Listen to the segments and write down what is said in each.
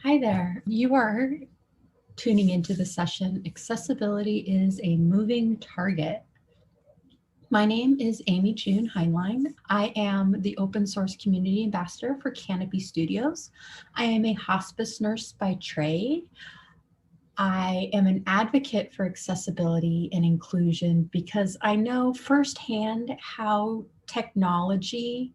Hi there. You are tuning into the session, Accessibility is a Moving Target. My name is Amy June Heinlein. I am the open source community ambassador for Canopy Studios. I am a hospice nurse by trade. I am an advocate for accessibility and inclusion because I know firsthand how technology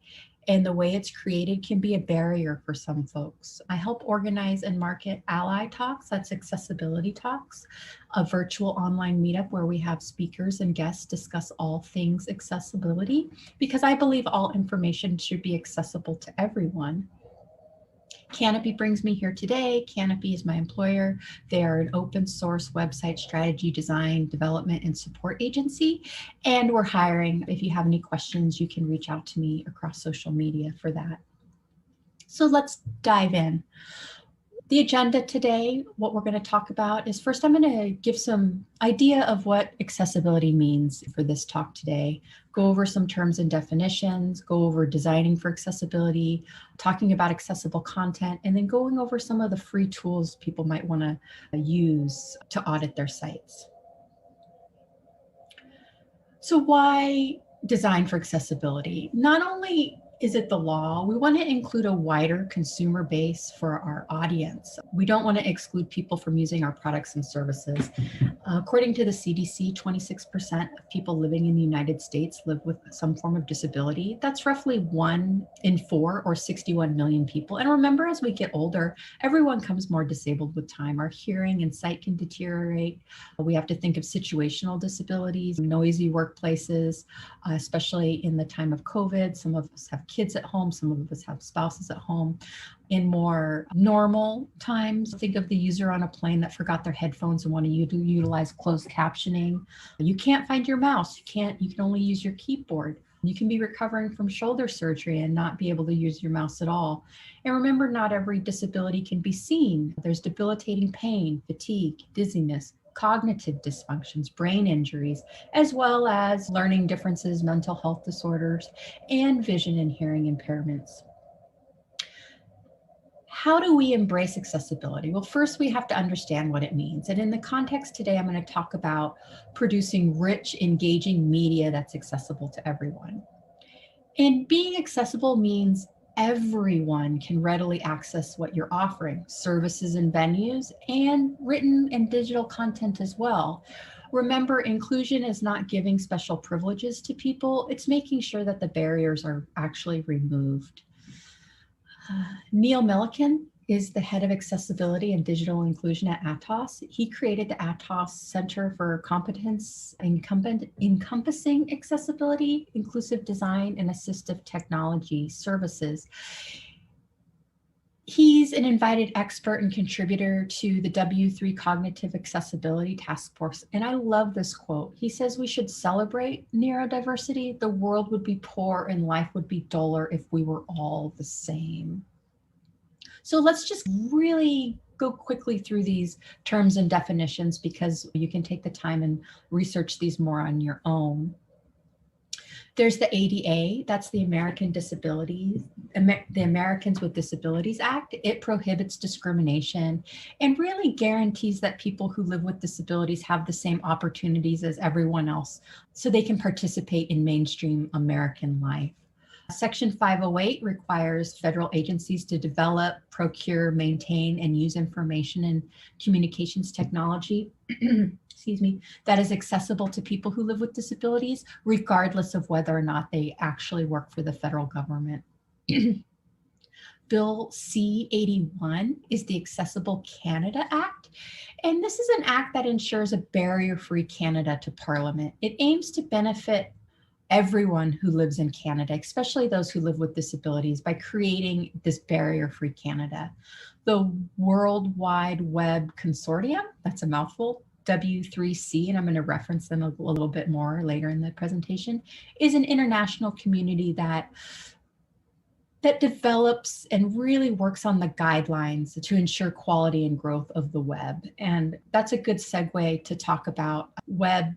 and the way it's created can be a barrier for some folks. I help organize and market Ally Talks, that's Accessibility Talks, a virtual online meetup where we have speakers and guests discuss all things accessibility, because I believe all information should be accessible to everyone. Canopy brings me here today. Canopy is my employer. They are an open source website strategy, design, development, and support agency. And we're hiring. If you have any questions, you can reach out to me across social media for that. So let's dive in. The agenda today, what we're going to talk about is first, I'm going to give some idea of what accessibility means for this talk today, go over some terms and definitions, go over designing for accessibility, talking about accessible content, and then going over some of the free tools people might want to use to audit their sites. So why design for accessibility? Not only is it the law, we want to include a wider consumer base for our audience. We don't want to exclude people from using our products and services. According to the CDC, 26% of people living in the United States live with some form of disability. That's roughly 1 in 4 or 61 million people. And remember, as we get older, everyone comes more disabled with time. Our hearing and sight can deteriorate. We have to think of situational disabilities, noisy workplaces, especially in the time of COVID. Some of us have kids at home, some of us have spouses at home. In more normal times, think of the user on a plane that forgot their headphones and want to utilize closed captioning. You can't find your mouse. You can only use your keyboard. You can be recovering from shoulder surgery and not be able to use your mouse at all. And remember, not every disability can be seen. There's debilitating pain, fatigue, dizziness, cognitive dysfunctions, brain injuries, as well as learning differences, mental health disorders, and vision and hearing impairments. How do we embrace accessibility? Well, first we have to understand what it means. And in the context today, I'm going to talk about producing rich, engaging media that's accessible to everyone. And being accessible means everyone can readily access what you're offering, services and venues, and written and digital content as well. Remember, inclusion is not giving special privileges to people. It's making sure that the barriers are actually removed. Neil Milliken is the head of accessibility and digital inclusion at Atos. He created the Atos Center for Competence encompassing accessibility, inclusive design, and assistive technology services. He's an invited expert and contributor to the W3 Cognitive Accessibility Task Force. And I love this quote. He says, "We should celebrate neurodiversity. The world would be poor and life would be duller if we were all the same." So let's just really go quickly through these terms and definitions because you can take the time and research these more on your own. There's the ADA, that's the Americans with Disabilities Act. It prohibits discrimination and really guarantees that people who live with disabilities have the same opportunities as everyone else so they can participate in mainstream American life. Section 508 requires federal agencies to develop, procure, maintain, and use information and communications technology excuse me, that is accessible to people who live with disabilities, regardless of whether or not they actually work for the federal government. Bill C-81 is the Accessible Canada Act, and this is an act that ensures a barrier-free Canada to Parliament. It aims to benefit everyone who lives in Canada, especially those who live with disabilities, by creating this barrier-free Canada. The World Wide Web Consortium, that's a mouthful, W3C, and I'm going to reference them a little bit more later in the presentation, is an international community that develops and really works on the guidelines to ensure quality and growth of the web. And that's a good segue to talk about web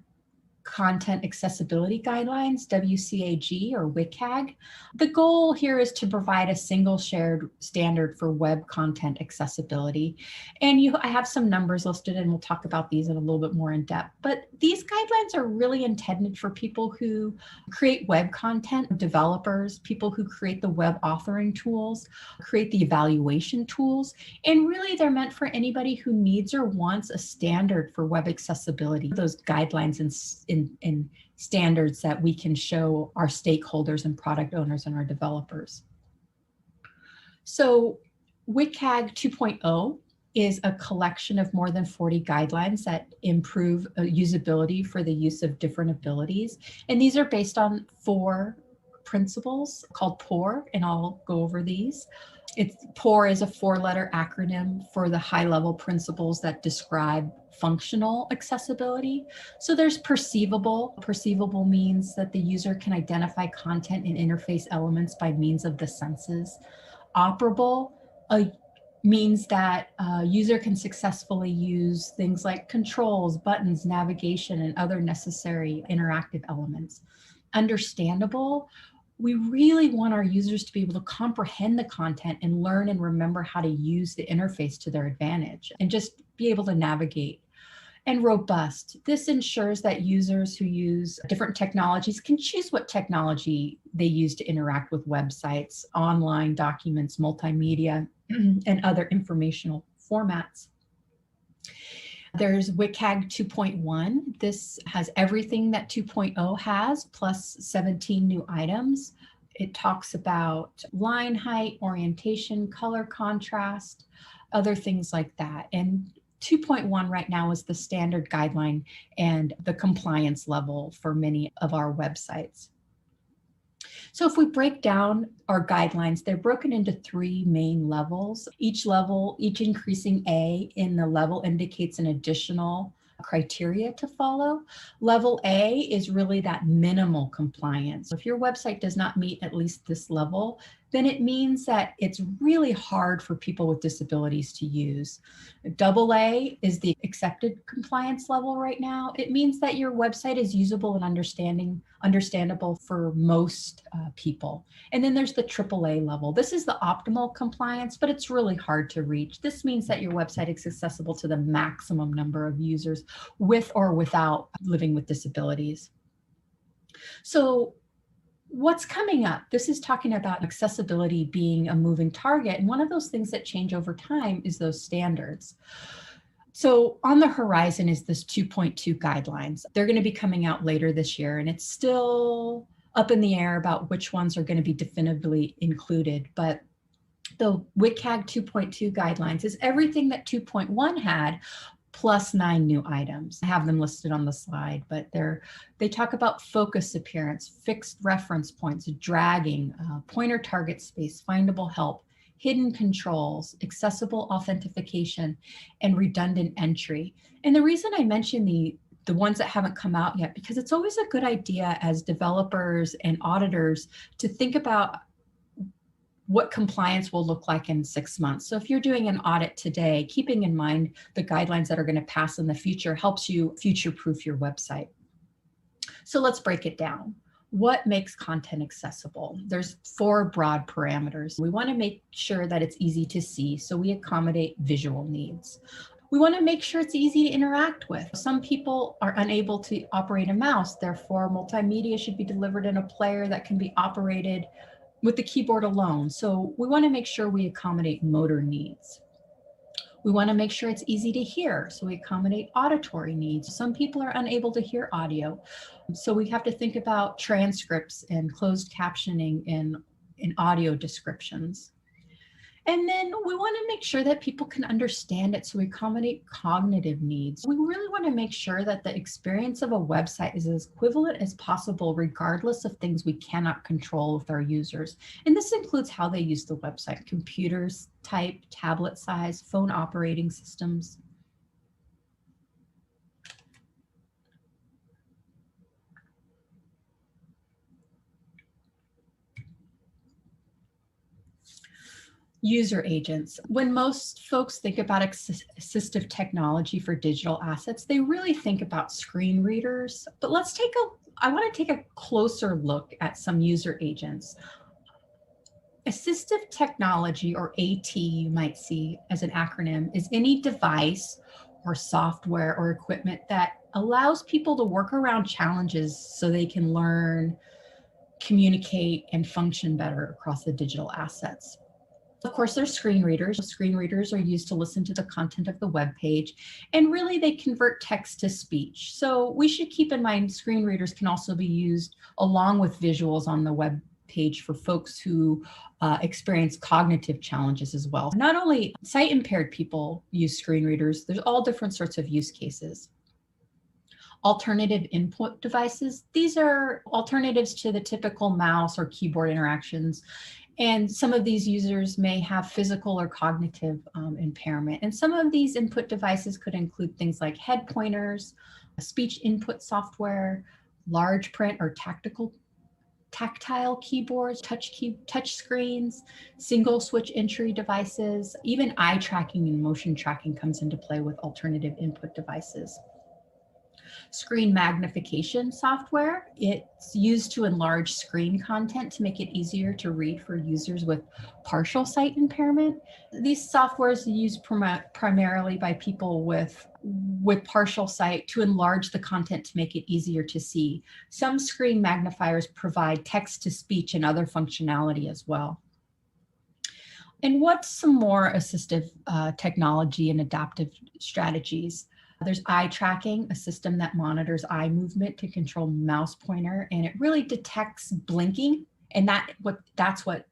Content Accessibility Guidelines, WCAG or WCAG. The goal here is to provide a single shared standard for web content accessibility. And I have some numbers listed, and we'll talk about these in a little bit more in depth. But these guidelines are really intended for people who create web content, developers, people who create the web authoring tools, create the evaluation tools, and really they're meant for anybody who needs or wants a standard for web accessibility. Those guidelines and standards that we can show our stakeholders and product owners and our developers. So WCAG 2.0 is a collection of more than 40 guidelines that improve usability for the use of different abilities. And these are based on 4 principles called POUR, and I'll go over these. POUR is a 4-letter acronym for the high-level principles that describe functional accessibility. So there's perceivable. Perceivable means that the user can identify content and interface elements by means of the senses. Operable means that a user can successfully use things like controls, buttons, navigation, and other necessary interactive elements. Understandable, we really want our users to be able to comprehend the content and learn and remember how to use the interface to their advantage and just be able to navigate. And robust, this ensures that users who use different technologies can choose what technology they use to interact with websites, online documents, multimedia, and other informational formats. There's WCAG 2.1. This has everything that 2.0 has, plus 17 new items. It talks about line height, orientation, color contrast, other things like that. And 2.1 right now is the standard guideline and the compliance level for many of our websites. So if we break down our guidelines, they're broken into 3 main levels. Each increasing A in the level indicates an additional criteria to follow. Level A is really that minimal compliance. If your website does not meet at least this level, then it means that it's really hard for people with disabilities to use. Double A is the accepted compliance level right now. It means that your website is usable and understandable for most people. And then there's the AAA level. This is the optimal compliance, but it's really hard to reach. This means that your website is accessible to the maximum number of users with or without living with disabilities. So what's coming up? This is talking about accessibility being a moving target. And one of those things that change over time is those standards. So on the horizon is this 2.2 guidelines. They're going to be coming out later this year, and it's still up in the air about which ones are going to be definitively included. But the WCAG 2.2 guidelines is everything that 2.1 had, plus 9 new items. I have them listed on the slide, but they talk about focus appearance, fixed reference points, dragging, pointer target space, findable help, hidden controls, accessible authentication, and redundant entry. And the reason I mention the ones that haven't come out yet, because it's always a good idea as developers and auditors to think about what compliance will look like in 6 months. So if you're doing an audit today, keeping in mind the guidelines that are going to pass in the future helps you future-proof your website. So let's break it down. What makes content accessible? There's 4 broad parameters. We want to make sure that it's easy to see, so we accommodate visual needs. We want to make sure it's easy to interact with. Some people are unable to operate a mouse, therefore multimedia should be delivered in a player that can be operated with the keyboard alone. So we want to make sure we accommodate motor needs. We want to make sure it's easy to hear, so we accommodate auditory needs. Some people are unable to hear audio, so we have to think about transcripts and closed captioning in audio descriptions. And then we want to make sure that people can understand it, so we accommodate cognitive needs. We really want to make sure that the experience of a website is as equivalent as possible, regardless of things we cannot control with our users. And this includes how they use the website: computers, type, tablet size, phone operating systems. User agents. When most folks think about assistive technology for digital assets, they really think about screen readers. But I want to take a closer look at some user agents. Assistive technology, or AT, you might see as an acronym, is any device or software or equipment that allows people to work around challenges so they can learn, communicate, and function better across the digital assets. Of course, there's screen readers. Screen readers are used to listen to the content of the web page, and really they convert text to speech. So we should keep in mind screen readers can also be used along with visuals on the web page for folks who experience cognitive challenges as well. Not only sight impaired people use screen readers, there's all different sorts of use cases. Alternative input devices. These are alternatives to the typical mouse or keyboard interactions. And some of these users may have physical or cognitive impairment. And some of these input devices could include things like head pointers, speech input software, large print or tactile keyboards, touch screens, single switch entry devices, even eye tracking and motion tracking comes into play with alternative input devices. Screen magnification software. It's used to enlarge screen content to make it easier to read for users with partial sight impairment. These softwares are used primarily by people with partial sight to enlarge the content to make it easier to see. Some screen magnifiers provide text to speech and other functionality as well. And what's some more assistive technology and adaptive strategies? There's eye tracking, a system that monitors eye movement to control mouse pointer, and it really detects blinking, and that's what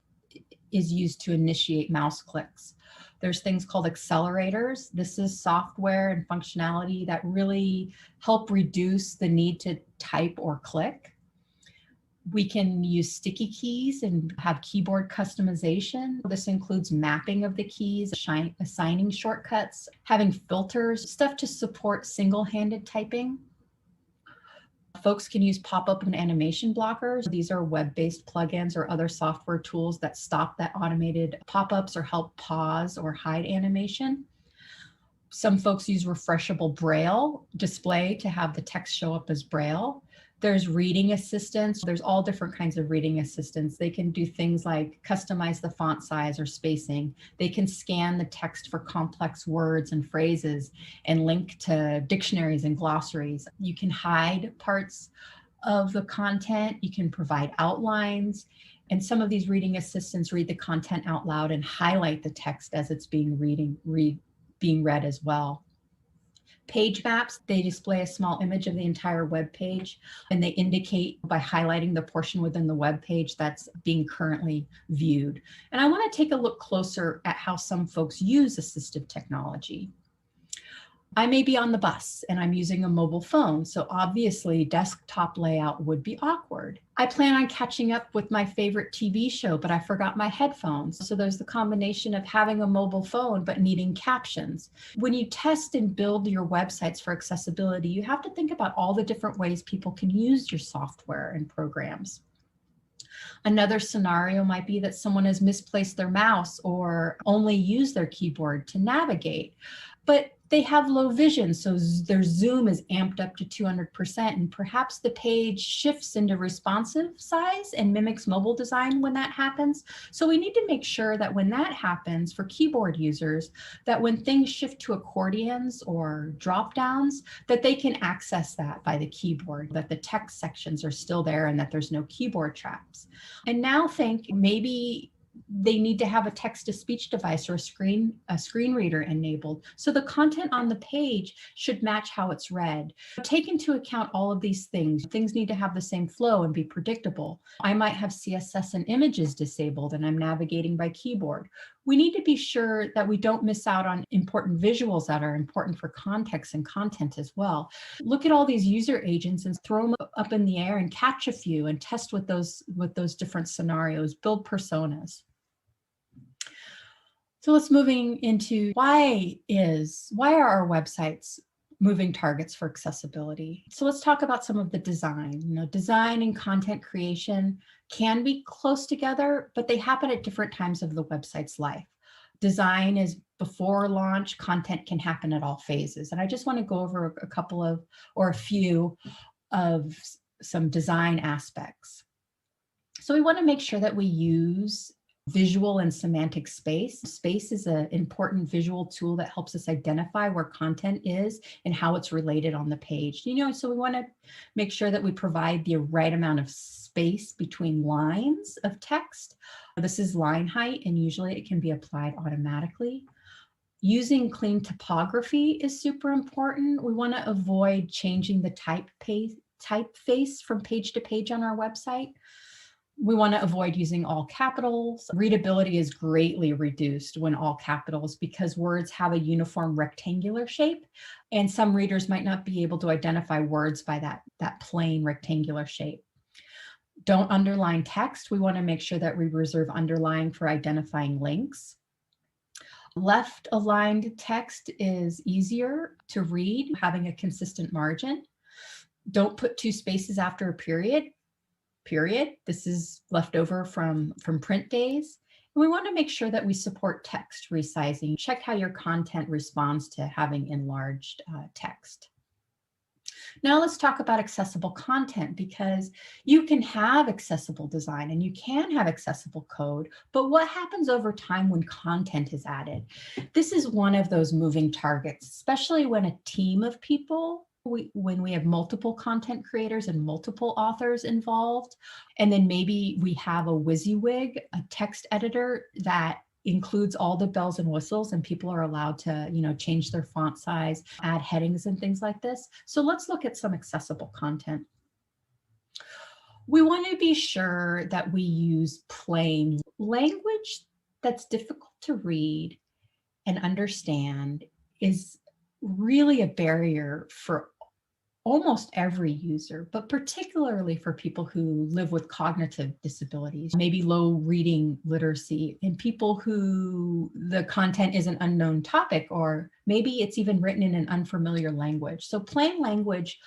is used to initiate mouse clicks. There's things called accelerators. This is software and functionality that really help reduce the need to type or click. We can use sticky keys and have keyboard customization. This includes mapping of the keys, assigning shortcuts, having filters, stuff to support single-handed typing. Folks can use pop-up and animation blockers. These are web-based plugins or other software tools that stop that automated pop-ups or help pause or hide animation. Some folks use refreshable Braille display to have the text show up as Braille. There's reading assistants. There's all different kinds of reading assistants. They can do things like customize the font size or spacing. They can scan the text for complex words and phrases and link to dictionaries and glossaries. You can hide parts of the content. You can provide outlines. And some of these reading assistants read the content out loud and highlight the text as it's being read as well. Page maps, they display a small image of the entire web page, and they indicate by highlighting the portion within the web page that's being currently viewed. And I want to take a look closer at how some folks use assistive technology. I may be on the bus and I'm using a mobile phone, so obviously desktop layout would be awkward. I plan on catching up with my favorite TV show, but I forgot my headphones. So there's the combination of having a mobile phone but needing captions. When you test and build your websites for accessibility, you have to think about all the different ways people can use your software and programs. Another scenario might be that someone has misplaced their mouse or only used their keyboard to navigate, but they have low vision, so their zoom is amped up to 200%, and perhaps the page shifts into responsive size and mimics mobile design when that happens. So we need to make sure that when that happens for keyboard users, that when things shift to accordions or drop downs, that they can access that by the keyboard, that the text sections are still there and that there's no keyboard traps. And now think maybe they need to have a text-to-speech device or a screen reader enabled. So the content on the page should match how it's read. Take into account all of these things. Things need to have the same flow and be predictable. I might have CSS and images disabled and I'm navigating by keyboard. We need to be sure that we don't miss out on important visuals that are important for context and content as well. Look at all these user agents and throw them up in the air and catch a few and test with those different scenarios, build personas. So let's moving into why are our websites moving targets for accessibility? So let's talk about some of the design. Design and content creation can be close together, but they happen at different times of the website's life. Design is before launch, content can happen at all phases. And I just want to go over a couple of, or a few of some design aspects. So we want to make sure that we use visual and semantic space. Space is an important visual tool that helps us identify where content is and how it's related on the page. So we want to make sure that we provide the right amount of space between lines of text. This is line height, and usually it can be applied automatically. Using clean typography is super important. We want to avoid changing the typeface from page to page on our website. We want to avoid using all capitals. Readability is greatly reduced when all capitals because words have a uniform rectangular shape, and some readers might not be able to identify words by that plain rectangular shape. Don't underline text. We want to make sure that we reserve underline for identifying links. Left aligned text is easier to read, having a consistent margin. Don't put 2 spaces after a period. This is left over from print days. And we want to make sure that we support text resizing. Check how your content responds to having enlarged text. Now let's talk about accessible content, because you can have accessible design and you can have accessible code, but what happens over time when content is added? This is one of those moving targets, especially when a team of people, when we have multiple content creators and multiple authors involved, and then maybe we have a WYSIWYG, a text editor that includes all the bells and whistles, and people are allowed to, change their font size, add headings and things like this. So let's look at some accessible content. We want to be sure that we use plain language that's difficult to read and understand is really a barrier for almost every user, but particularly for people who live with cognitive disabilities, maybe low reading literacy, and people who the content is an unknown topic, or maybe it's even written in an unfamiliar language. So plain language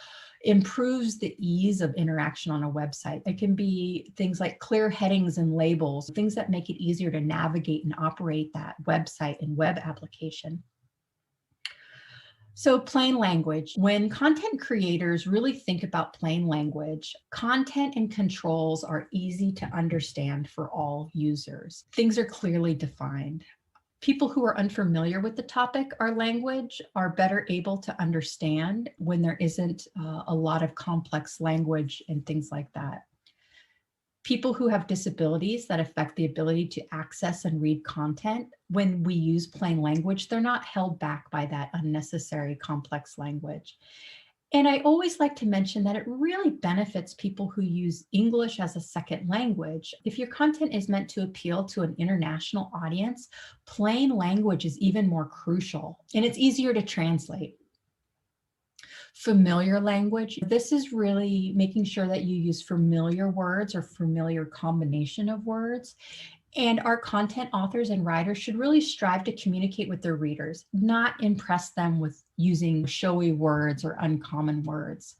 improves the ease of interaction on a website. It can be things like clear headings and labels, things that make it easier to navigate and operate that website and web application. So plain language, when content creators really think about plain language, content and controls are easy to understand for all users. Things are clearly defined. People who are unfamiliar with the topic or language are better able to understand when there isn't a lot of complex language and things like that. People who have disabilities that affect the ability to access and read content, when we use plain language, they're not held back by that unnecessary complex language. And I always like to mention that it really benefits people who use English as a second language. If your content is meant to appeal to an international audience, plain language is even more crucial, and it's easier to translate. Familiar language. This is really making sure that you use familiar words or familiar combination of words. And our content authors and writers should really strive to communicate with their readers, not impress them with using showy words or uncommon words.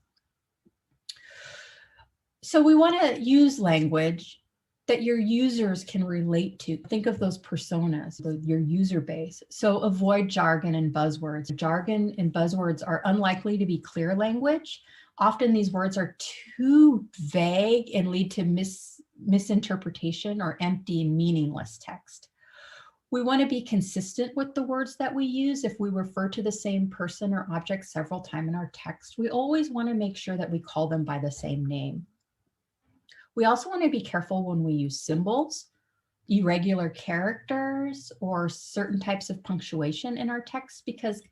So we want to use language that your users can relate to. Think of those personas, your user base. So avoid jargon and buzzwords. Jargon and buzzwords are unlikely to be clear language. Often these words are too vague and lead to misinterpretation or empty and meaningless text. We want to be consistent with the words that we use. If we refer to the same person or object several times in our text, we always want to make sure that we call them by the same name. We also want to be careful when we use symbols, irregular characters, or certain types of punctuation in our text, because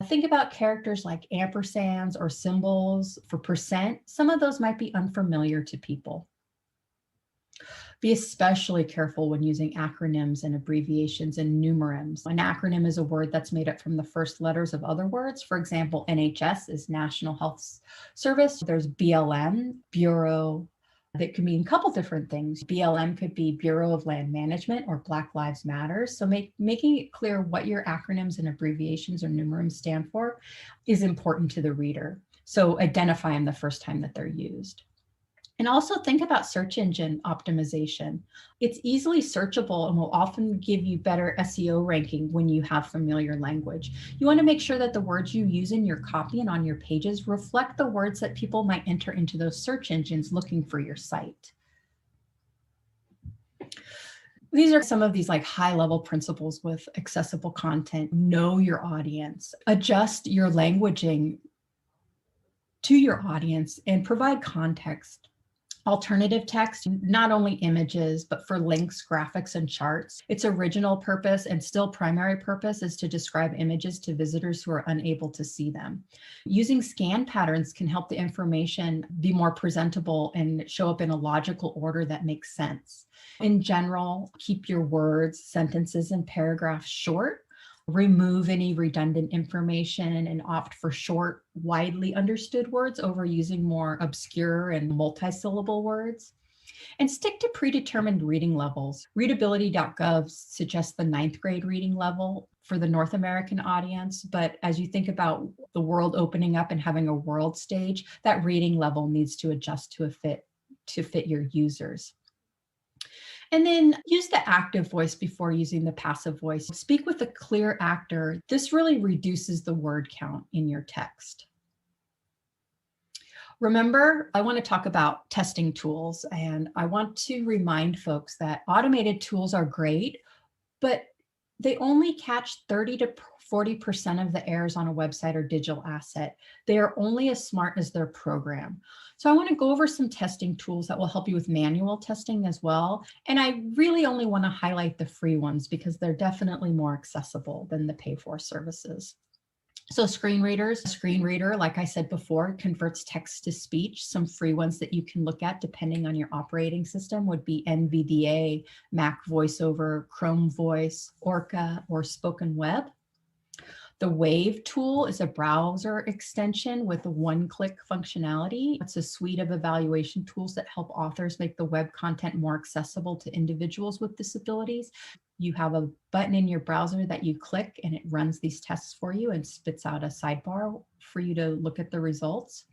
think about characters like ampersands or symbols for percent. Some of those might be unfamiliar to people. Be especially careful when using acronyms and abbreviations and numeronyms. An acronym is a word that's made up from the first letters of other words. For example, NHS is National Health Service. There's BLM, Bureau. That could mean a couple different things. BLM could be Bureau of Land Management or Black Lives Matter. So making it clear what your acronyms and abbreviations or numeronyms stand for is important to the reader. So identify them the first time that they're used. And also think about search engine optimization. It's easily searchable and will often give you better SEO ranking when you have familiar language. You want to make sure that the words you use in your copy and on your pages reflect the words that people might enter into those search engines looking for your site. These are some of these like high level principles with accessible content. Know your audience, adjust your languaging to your audience, and provide context. Alternative text, not only images, but for links, graphics, and charts. Its original purpose and still primary purpose is to describe images to visitors who are unable to see them. Using scan patterns can help the information be more presentable and show up in a logical order that makes sense. In general, keep your words, sentences, and paragraphs short. Remove any redundant information and opt for short, widely understood words over using more obscure and multi-syllable words. And stick to predetermined reading levels. Readability.gov suggests the 9th grade reading level for the North American audience, but as you think about the world opening up and having a world stage, that reading level needs to adjust to fit your users. And then use the active voice before using the passive voice. Speak with a clear actor. This really reduces the word count in your text. Remember, I want to talk about testing tools, and I want to remind folks that automated tools are great, but they only catch 30 to 40% of the errors on a website or digital asset. They are only as smart as their program. So I want to go over some testing tools that will help you with manual testing as well. And I really only want to highlight the free ones because they're definitely more accessible than the pay-for services. So screen readers, a screen reader, like I said before, converts text to speech. Some free ones that you can look at depending on your operating system would be NVDA, Mac VoiceOver, Chrome Voice, Orca, or Spoken Web. The Wave tool is a browser extension with a one-click functionality. It's a suite of evaluation tools that help authors make the web content more accessible to individuals with disabilities. You have a button in your browser that you click and it runs these tests for you and spits out a sidebar for you to look at the results.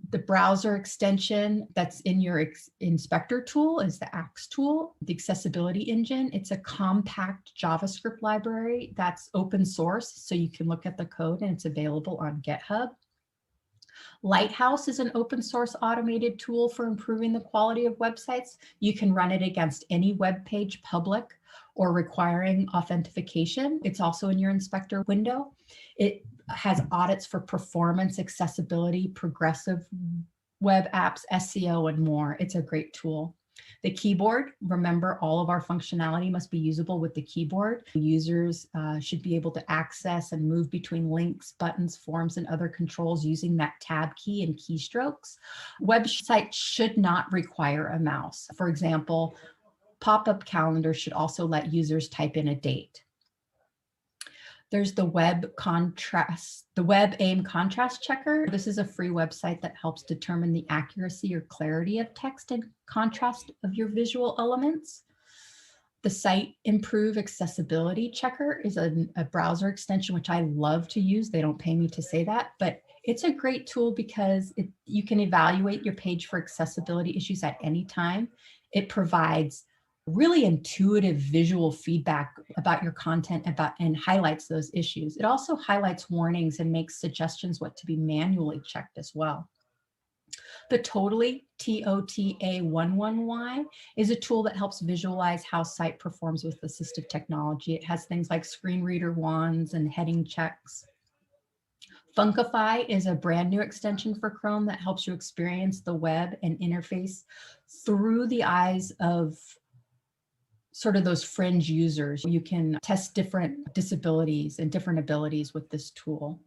The browser extension that's in your inspector tool is the Axe tool, the accessibility engine. It's a compact JavaScript library that's open source, so you can look at the code and it's available on GitHub. Lighthouse is an open source automated tool for improving the quality of websites. You can run it against any web page, public or requiring authentication. It's also in your inspector window. It has audits for performance, accessibility, progressive web apps, SEO, and more. It's a great tool. The keyboard, remember all of our functionality must be usable with the keyboard. Users should be able to access and move between links, buttons, forms, and other controls using that tab key and keystrokes. Websites should not require a mouse. For example, pop-up calendars should also let users type in a date. There's the Web Aim Contrast Checker. This is a free website that helps determine the accuracy or clarity of text and contrast of your visual elements. The Site Improve Accessibility Checker is a browser extension, which I love to use. They don't pay me to say that, but it's a great tool because you can evaluate your page for accessibility issues at any time. It provides really intuitive visual feedback about your content and highlights those issues. It also highlights warnings and makes suggestions what to be manually checked as well. The Totally, TOTA11Y, is a tool that helps visualize how site performs with assistive technology. It has things like screen reader wands and heading checks. Funkify is a brand new extension for Chrome that helps you experience the web and interface through the eyes of sort of those fringe users. You can test different disabilities and different abilities with this tool.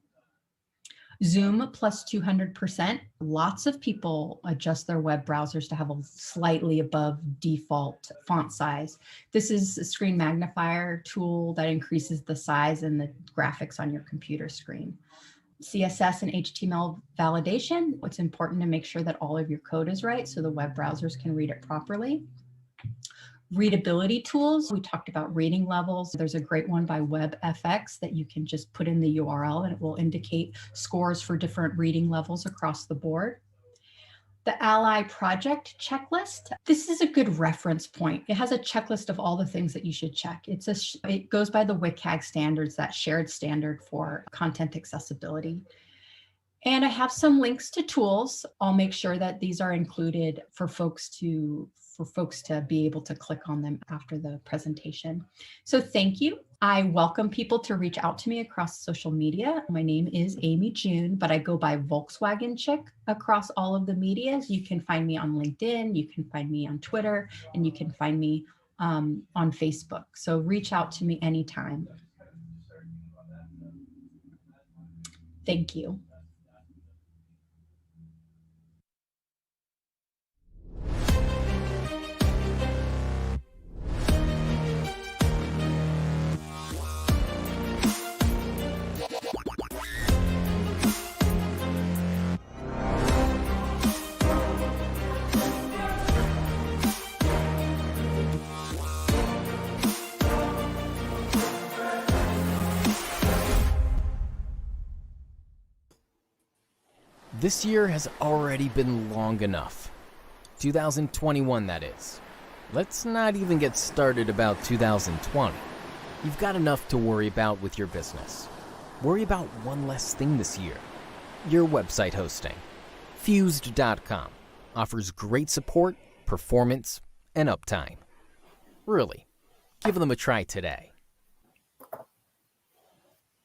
Zoom plus 200%. Lots of people adjust their web browsers to have a slightly above default font size. This is a screen magnifier tool that increases the size and the graphics on your computer screen. CSS and HTML validation. It's important to make sure that all of your code is right so the web browsers can read it properly. Readability tools, we talked about reading levels. There's a great one by WebFX that you can just put in the URL and it will indicate scores for different reading levels across the board. The Ally project checklist. This is a good reference point. It has a checklist of all the things that you should check. It goes by the WCAG standards, that shared standard for content accessibility. And I have some links to tools. I'll make sure that these are included for folks to be able to click on them after the presentation. So thank you. I welcome people to reach out to me across social media. My name is Amy June, but I go by Volkswagen Chick across all of the medias. You can find me on LinkedIn, you can find me on Twitter, and you can find me on Facebook. So reach out to me anytime. Thank you. This year has already been long enough. 2021, that is. Let's not even get started about 2020. You've got enough to worry about with your business. Worry about one less thing this year. Your website hosting. Fused.com offers great support, performance, and uptime. Really, give them a try today.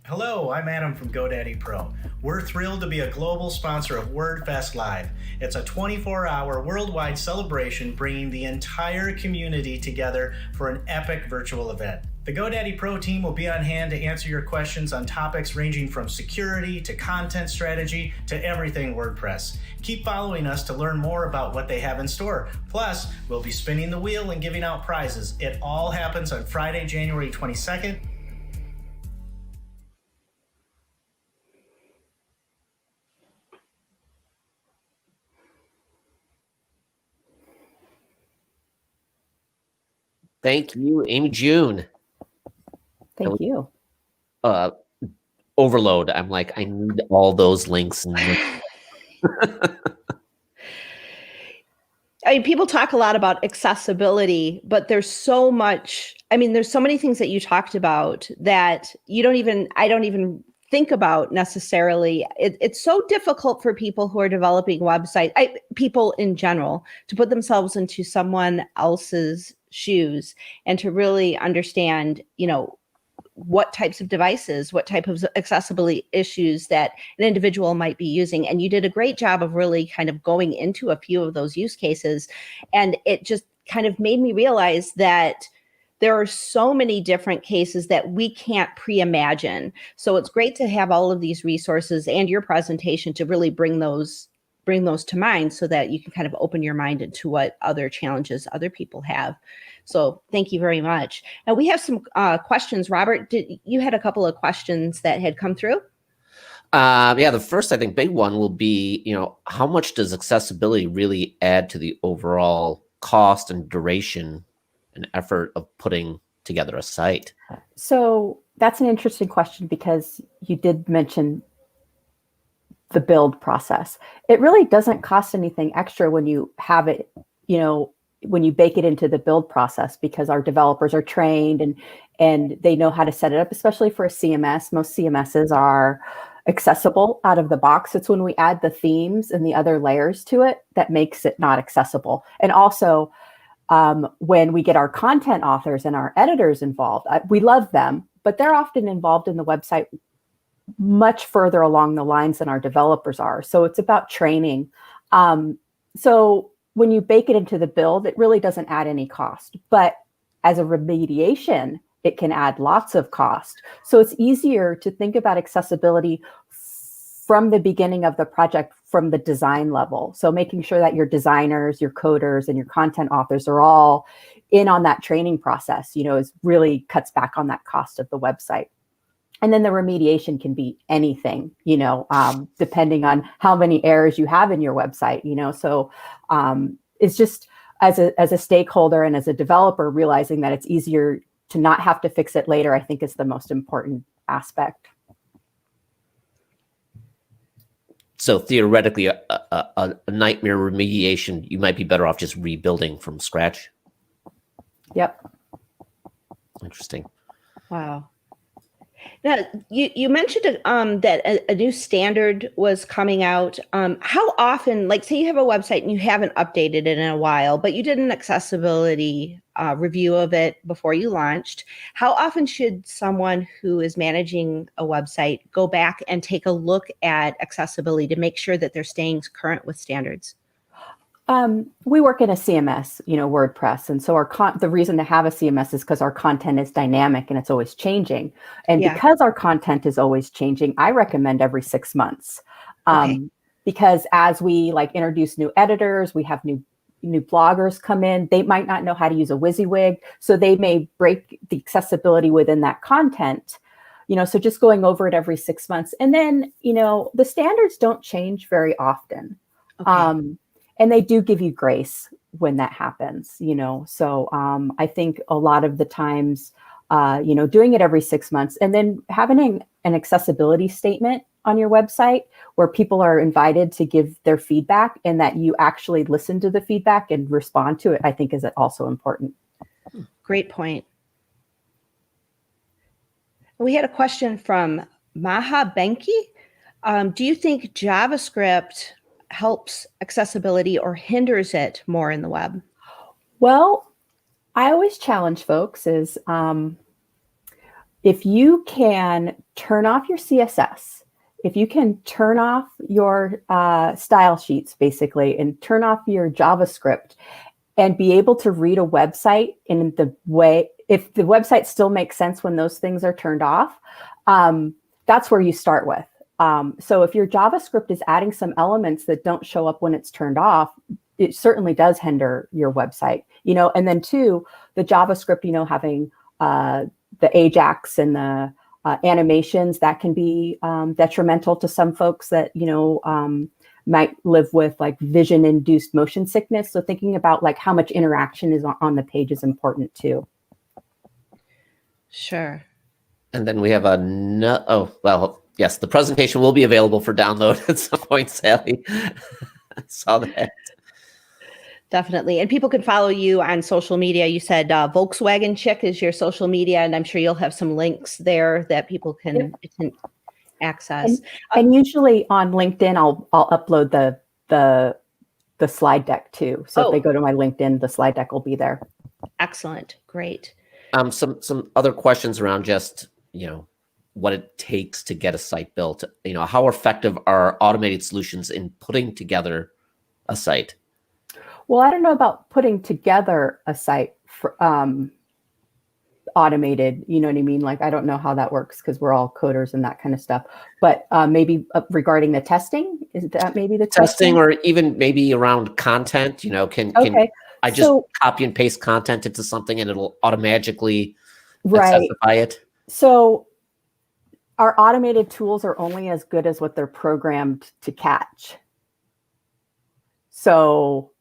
Hello, I'm Adam from GoDaddy Pro. We're thrilled to be a global sponsor of WordFest Live. It's a 24-hour worldwide celebration bringing the entire community together for an epic virtual event. The GoDaddy Pro team will be on hand to answer your questions on topics ranging from security to content strategy to everything WordPress. Keep following us to learn more about what they have in store. Plus, we'll be spinning the wheel and giving out prizes. It all happens on Friday, January 22nd. Thank you, Amy June. Thank you. Overload. I'm like, I need all those links. I mean, people talk a lot about accessibility, but there's so much, there's so many things that you talked about that I don't even think about necessarily. It's so difficult for people who are developing websites, people in general, to put themselves into someone else's shoes and to really understand, what types of devices, what type of accessibility issues that an individual might be using. And you did a great job of really kind of going into a few of those use cases. And it just kind of made me realize that there are so many different cases that we can't pre-imagine. So it's great to have all of these resources and your presentation to really bring those to mind so that you can kind of open your mind into what other challenges other people have. So thank you very much. Now we have some questions. Robert, you had a couple of questions that had come through? Yeah, the first, I think, big one will be, how much does accessibility really add to the overall cost and duration and effort of putting together a site? So that's an interesting question because you did mention the build process. It really doesn't cost anything extra when you have it, when you bake it into the build process, because our developers are trained and they know how to set it up, especially for a CMS. Most CMSs are accessible out of the box. It's when we add the themes and the other layers to it that makes it not accessible. And also, when we get our content authors and our editors involved, we love them, but they're often involved in the website much further along the lines than our developers are. So it's about training. So when you bake it into the build, it really doesn't add any cost. But as a remediation, it can add lots of cost. So it's easier to think about accessibility from the beginning of the project, from the design level. So making sure that your designers, your coders, and your content authors are all in on that training process, is really cuts back on that cost of the website. And then the remediation can be anything, depending on how many errors you have in your website, So it's just as a stakeholder and as a developer, realizing that it's easier to not have to fix it later, I think is the most important aspect. So theoretically, a nightmare remediation, you might be better off just rebuilding from scratch. Yep. Interesting. Wow. Now, you mentioned that a new standard was coming out. How often, like say you have a website and you haven't updated it in a while, but you did an accessibility review of it before you launched, how often should someone who is managing a website go back and take a look at accessibility to make sure that they're staying current with standards? We work in a CMS, WordPress. And so the reason to have a CMS is because our content is dynamic and it's always changing. And Yeah. because our content is always changing, I recommend every 6 months. Okay. Because as we introduce new editors, we have new bloggers come in, they might not know how to use a WYSIWYG. So they may break the accessibility within that content. So just going over it every 6 months. And then, the standards don't change very often. Okay. And they do give you grace when that happens, So I think a lot of the times, doing it every 6 months and then having an accessibility statement on your website where people are invited to give their feedback and that you actually listen to the feedback and respond to it, I think is also important. Great point. We had a question from Maha Benki. Do you think JavaScript helps accessibility or hinders it more in the web? Well, I always challenge folks is if you can turn off your CSS, if you can turn off your style sheets, basically, and turn off your JavaScript and be able to read a website in the way, if the website still makes sense when those things are turned off, that's where you start with. So if your JavaScript is adding some elements that don't show up when it's turned off, it certainly does hinder your website, and then two, the JavaScript, having the Ajax and the animations that can be detrimental to some folks that, might live with vision induced motion sickness. So thinking about how much interaction is on the page is important too. Sure. And then we have yes, the presentation will be available for download at some point, Sally. I saw that. Definitely. And people can follow you on social media. You said Volkswagen Chick is your social media, and I'm sure you'll have some links there that people can access. And usually on LinkedIn, I'll upload the slide deck too. So if they go to my LinkedIn, the slide deck will be there. Excellent. Great. Some other questions around just, what it takes to get a site built. How effective are automated solutions in putting together a site? Well, I don't know about putting together a site for automated, you know what I mean? I don't know how that works because we're all coders and that kind of stuff. But maybe regarding the testing, is that maybe the testing or even maybe around content, can I just copy and paste content into something and it'll automatically accessify it? So our automated tools are only as good as what they're programmed to catch. So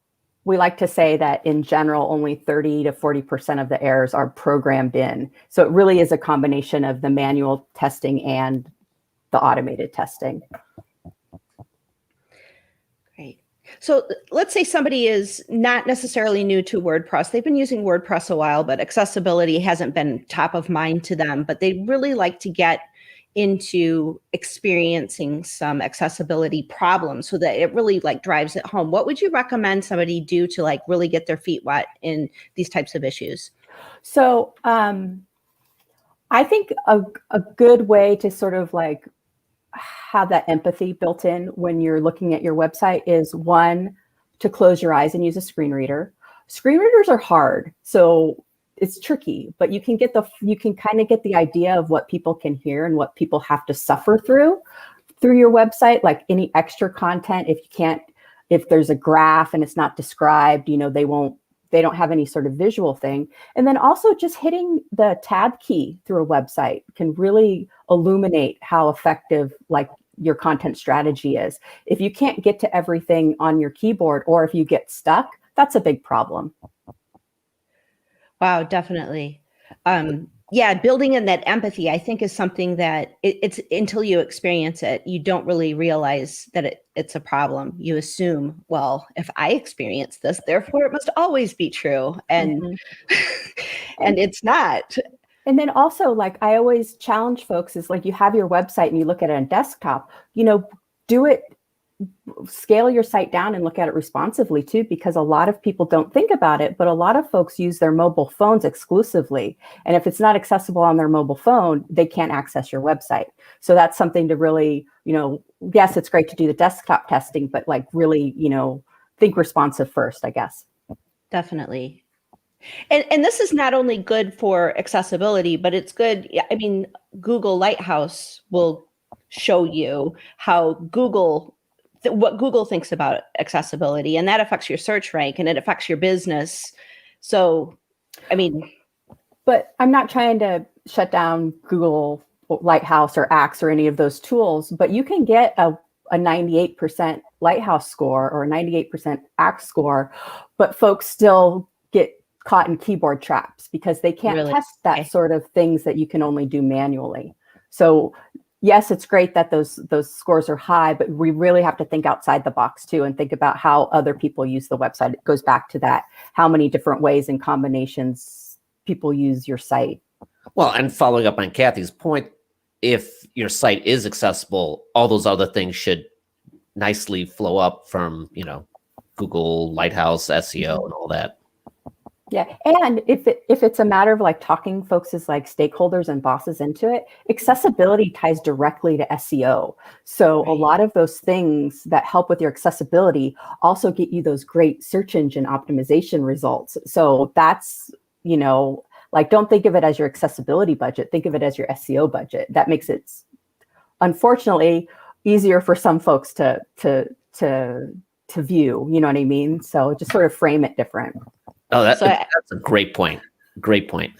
we like to say that in general, only 30 to 40% of the errors are programmed in. So it really is a combination of the manual testing and the automated testing. Great. So let's say somebody is not necessarily new to WordPress. They've been using WordPress a while, but accessibility hasn't been top of mind to them, but they really like to get into experiencing some accessibility problems so that it really drives it home. What would you recommend somebody do to really get their feet wet in these types of issues? So I think a good way to sort of have that empathy built in when you're looking at your website is one, to close your eyes and use a screen reader. Screen readers are hard. So it's tricky, but you can kind of get the idea of what people can hear and what people have to suffer through your website. Like any extra content, if there's a graph and it's not described, they don't have any sort of visual thing. And then also just hitting the tab key through a website can really illuminate how effective your content strategy is. If you can't get to everything on your keyboard, or if you get stuck, that's a big problem. Wow, definitely. yeah, building in that empathy, I think, is something that it's until you experience it, you don't really realize that it's a problem. You assume, well, if I experience this, therefore it must always be true. And Mhm. and it's not. And then also, like, I always challenge folks is like, you have your website and you look at it on desktop, do it, scale your site down and look at it responsively too, because a lot of people don't think about it, but a lot of folks use their mobile phones exclusively. And if it's not accessible on their mobile phone, they can't access your website. So that's something to really, yes, it's great to do the desktop testing, but like really, think responsive first, I guess. Definitely. And this is not only good for accessibility, but it's good. I mean, Google Lighthouse will show you how what Google thinks about accessibility, and that affects your search rank and it affects your business. So, I mean, but I'm not trying to shut down Google Lighthouse or Axe or any of those tools, but you can get a 98% Lighthouse score or a 98% Axe score, but folks still get caught in keyboard traps because they can't Really? test that Okay. sort of things that you can only do manually. So yes, it's great that those scores are high, but we really have to think outside the box too and think about how other people use the website. It goes back to that, how many different ways and combinations people use your site. Well, and following up on Kathy's point, if your site is accessible, all those other things should nicely flow up from, Google Lighthouse, SEO, and all that. Yeah, and if it's a matter of like talking folks as like stakeholders and bosses into it, accessibility ties directly to SEO. So a lot of those things that help with your accessibility also get you those great search engine optimization results. So that's, like, don't think of it as your accessibility budget. Think of it as your SEO budget. That makes it, unfortunately, easier for some folks to view. You know what I mean? So just sort of frame it different. Oh, that's a great point. Great point.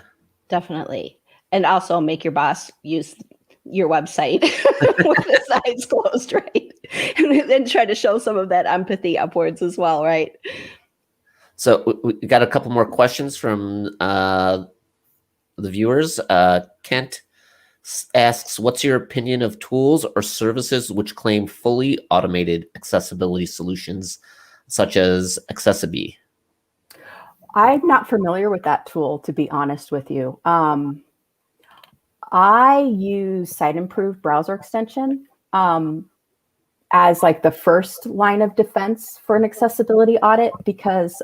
Definitely. And also make your boss use your website with the sites closed, right? And then try to show some of that empathy upwards as well, right? So we got a couple more questions from the viewers. Kent asks, what's your opinion of tools or services which claim fully automated accessibility solutions, such as Accessibility? I'm not familiar with that tool, to be honest with you. I use Site-Improve browser extension as like the first line of defense for an accessibility audit because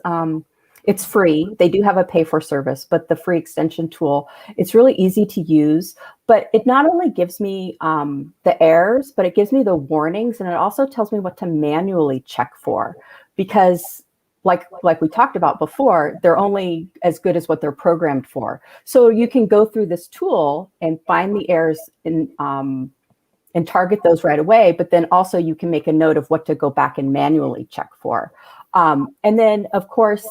it's free. They do have a pay-for service, but the free extension tool, it's really easy to use. But it not only gives me the errors, but it gives me the warnings, and it also tells me what to manually check for because like we talked about before, they're only as good as what they're programmed for. So you can go through this tool and find the errors and target those right away. But then also you can make a note of what to go back and manually check for. And then, of course,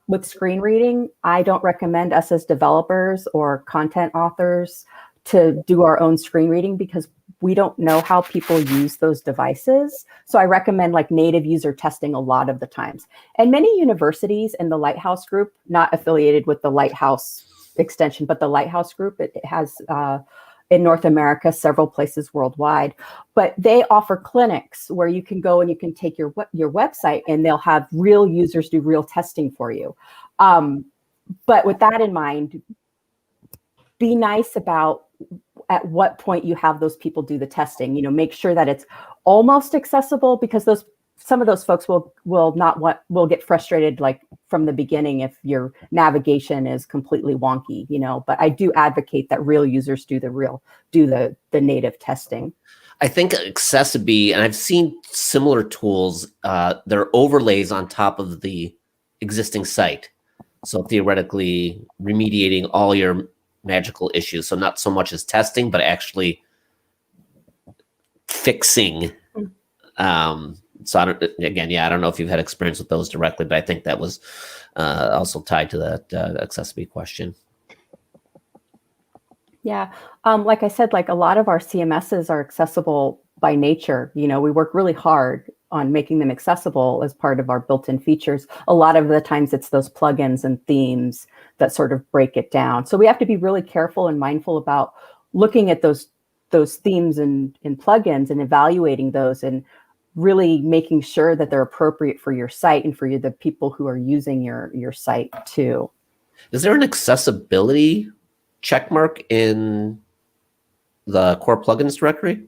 with screen reading, I don't recommend us as developers or content authors to do our own screen reading because we don't know how people use those devices. So I recommend like native user testing a lot of the times. And many universities in the Lighthouse group, not affiliated with the Lighthouse extension, but the Lighthouse group, it has in North America, several places worldwide, but they offer clinics where you can go and you can take your website and they'll have real users do real testing for you. But with that in mind, be nice about at what point you have those people do the testing. Make sure that it's almost accessible because some of those folks will get frustrated like from the beginning if your navigation is completely wonky, but I do advocate that real users do the native testing. I think Accessibility, and I've seen similar tools, they're overlays on top of the existing site. So theoretically remediating all your magical issues. So not so much as testing, but actually fixing. So I don't know if you've had experience with those directly, but I think that was also tied to that accessibility question. Yeah. Like I said, like a lot of our CMSs are accessible by nature. We work really hard on making them accessible as part of our built-in features, a lot of the times it's those plugins and themes that sort of break it down. So we have to be really careful and mindful about looking at those themes and plugins and evaluating those and really making sure that they're appropriate for your site and for the people who are using your site too. Is there an accessibility checkmark in the core plugins directory?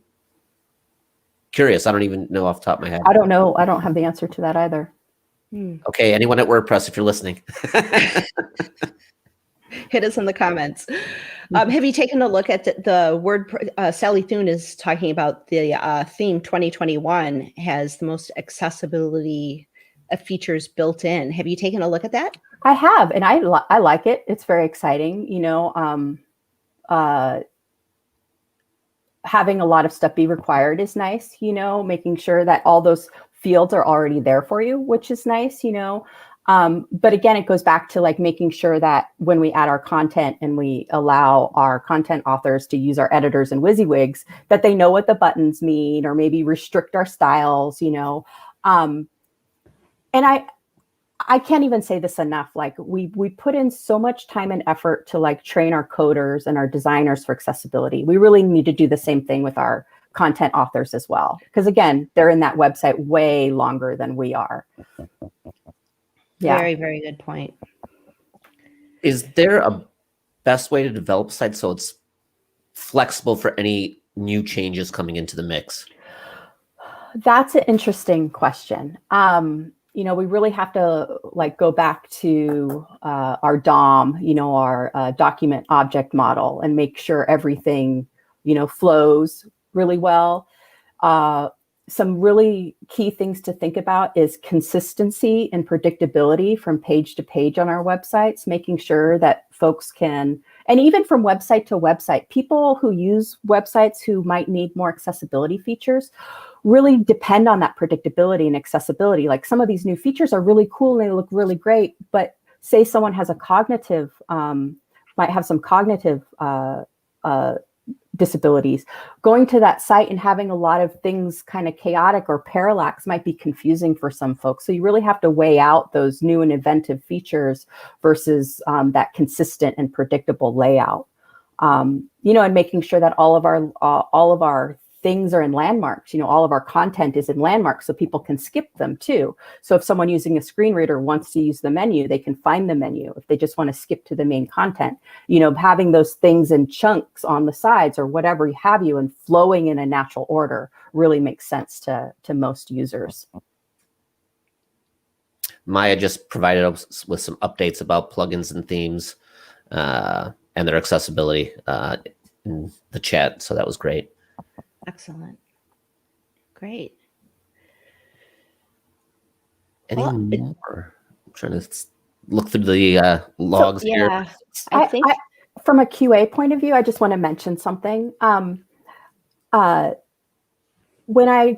Curious. I don't even know off the top of my head. I don't know. I don't have the answer to that either. Okay, anyone at WordPress, if you're listening. Hit us in the comments. Have you taken a look at the WordPress? Sally Thune is talking about the theme 2021 has the most accessibility features built in. Have you taken a look at that? I have, and I like it. It's very exciting. Having a lot of stuff be required is nice, making sure that all those fields are already there for you, which is nice, but again, it goes back to like making sure that when we add our content and we allow our content authors to use our editors and WYSIWYGs, that they know what the buttons mean, or maybe restrict our styles, and I can't even say this enough. Like we put in so much time and effort to like train our coders and our designers for accessibility. We really need to do the same thing with our content authors as well. Because again, they're in that website way longer than we are. Yeah. Very, very good point. Is there a best way to develop sites so it's flexible for any new changes coming into the mix? That's an interesting question. We really have to like go back to our DOM, our document object model, and make sure everything, flows really well. Some really key things to think about is consistency and predictability from page to page on our websites, making sure that folks can, and even from website to website, people who use websites who might need more accessibility features really depend on that predictability and accessibility. Like some of these new features are really cool and they look really great, but say someone has a cognitive, might have some cognitive disabilities, going to that site and having a lot of things kind of chaotic or parallax might be confusing for some folks. So you really have to weigh out those new and inventive features versus that consistent and predictable layout. And making sure that all of our things are in landmarks. All of our content is in landmarks so people can skip them too. So if someone using a screen reader wants to use the menu, they can find the menu. If they just want to skip to the main content, having those things in chunks on the sides or whatever have you and flowing in a natural order really makes sense to most users. Maya just provided us with some updates about plugins and themes and their accessibility in the chat. So that was great. Excellent. Great. Any more? I'm trying to look through the logs here. Yeah, I think from a QA point of view, I just want to mention something. When I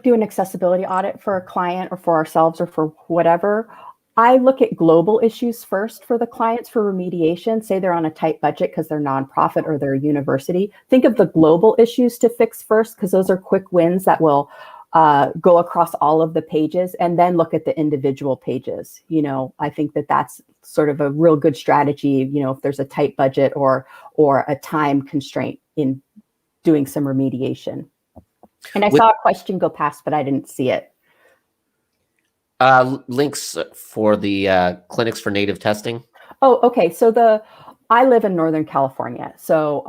do an accessibility audit for a client or for ourselves or for whatever, I look at global issues first for the clients for remediation. Say they're on a tight budget because they're nonprofit or they're a university. Think of the global issues to fix first, because those are quick wins that will go across all of the pages, and then look at the individual pages. I think that's sort of a real good strategy, if there's a tight budget or a time constraint in doing some remediation. And I saw a question go past, but I didn't see it. Links for the clinics for native testing. Oh, okay. So I live in Northern California. So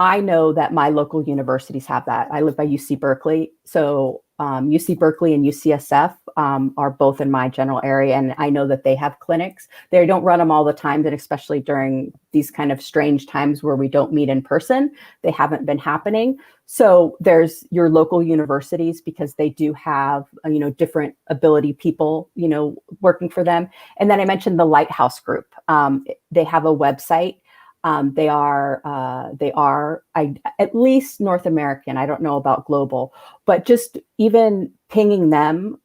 I know that my local universities have that. I live by UC Berkeley. So UC Berkeley and UCSF are both in my general area. And I know that they have clinics. They don't run them all the time, and especially during these kind of strange times where we don't meet in person, they haven't been happening. So there's your local universities, because they do have, different ability people, working for them. And then I mentioned the Lighthouse Group. They have a website. They are at least North American. I don't know about global, but just even pinging them,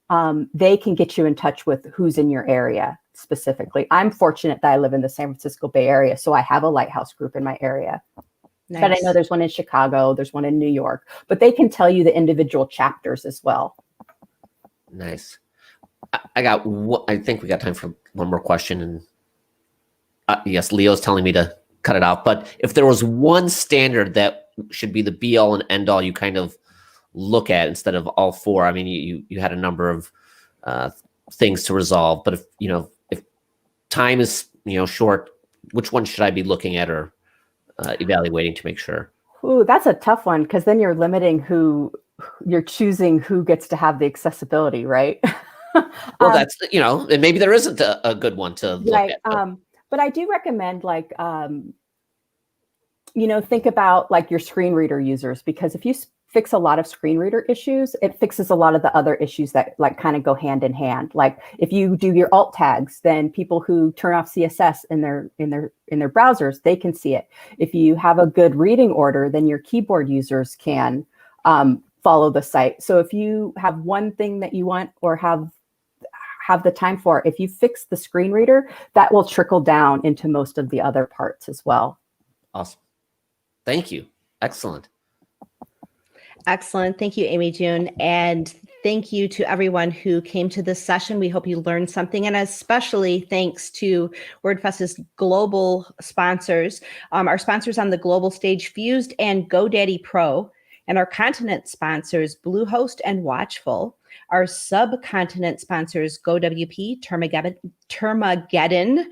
they can get you in touch with who's in your area specifically. I'm fortunate that I live in the San Francisco Bay Area, so I have a Lighthouse Group in my area. Nice. But I know there's one in Chicago, there's one in New York, but they can tell you the individual chapters as well. Nice. I think we got time for one more question. And yes, Leo's telling me to cut it out. But if there was one standard that should be the be all and end all, you kind of look at instead of all four. I mean, you had a number of things to resolve. But if time is short, which one should I be looking at or evaluating to make sure? Ooh, that's a tough one, because then you're limiting you're choosing who gets to have the accessibility, right? Well, that's and maybe there isn't a good one to look right. at. But I do recommend think about your screen reader users, because if you fix a lot of screen reader issues, it fixes a lot of the other issues that kind of go hand in hand. Like if you do your alt tags, then people who turn off CSS in their browsers, they can see it. If you have a good reading order, then your keyboard users can follow the site. So if you have one thing that you want or have the time for, if you fix the screen reader, that will trickle down into most of the other parts as well. Awesome. Thank you. Excellent. Excellent. Thank you, Amy June. And thank you to everyone who came to this session. We hope you learned something, and especially thanks to WordFest's global sponsors, our sponsors on the global stage, Fused and GoDaddy Pro, and our continent sponsors, Bluehost and Watchful, our subcontinent sponsors, GoWP, Termageddon,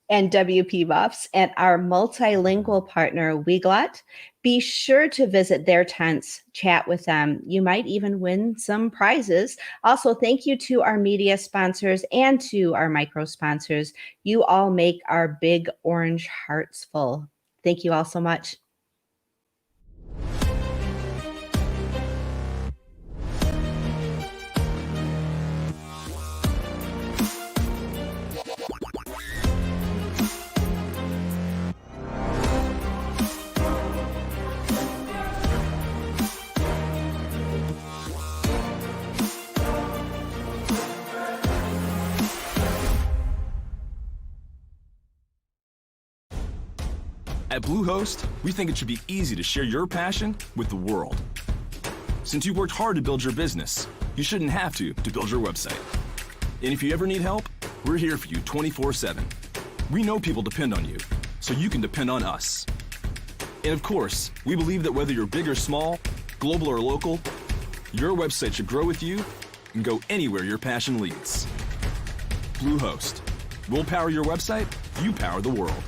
and WP Buffs, and our multilingual partner, Weglot. Be sure to visit their tents, chat with them. You might even win some prizes. Also, thank you to our media sponsors and to our micro sponsors. You all make our big orange hearts full. Thank you all so much. At Bluehost, we think it should be easy to share your passion with the world. Since you worked hard to build your business, you shouldn't have to build your website. And if you ever need help, we're here for you 24/7. We know people depend on you, so you can depend on us. And of course, we believe that whether you're big or small, global or local, your website should grow with you and go anywhere your passion leads. Bluehost. We'll power your website, you power the world.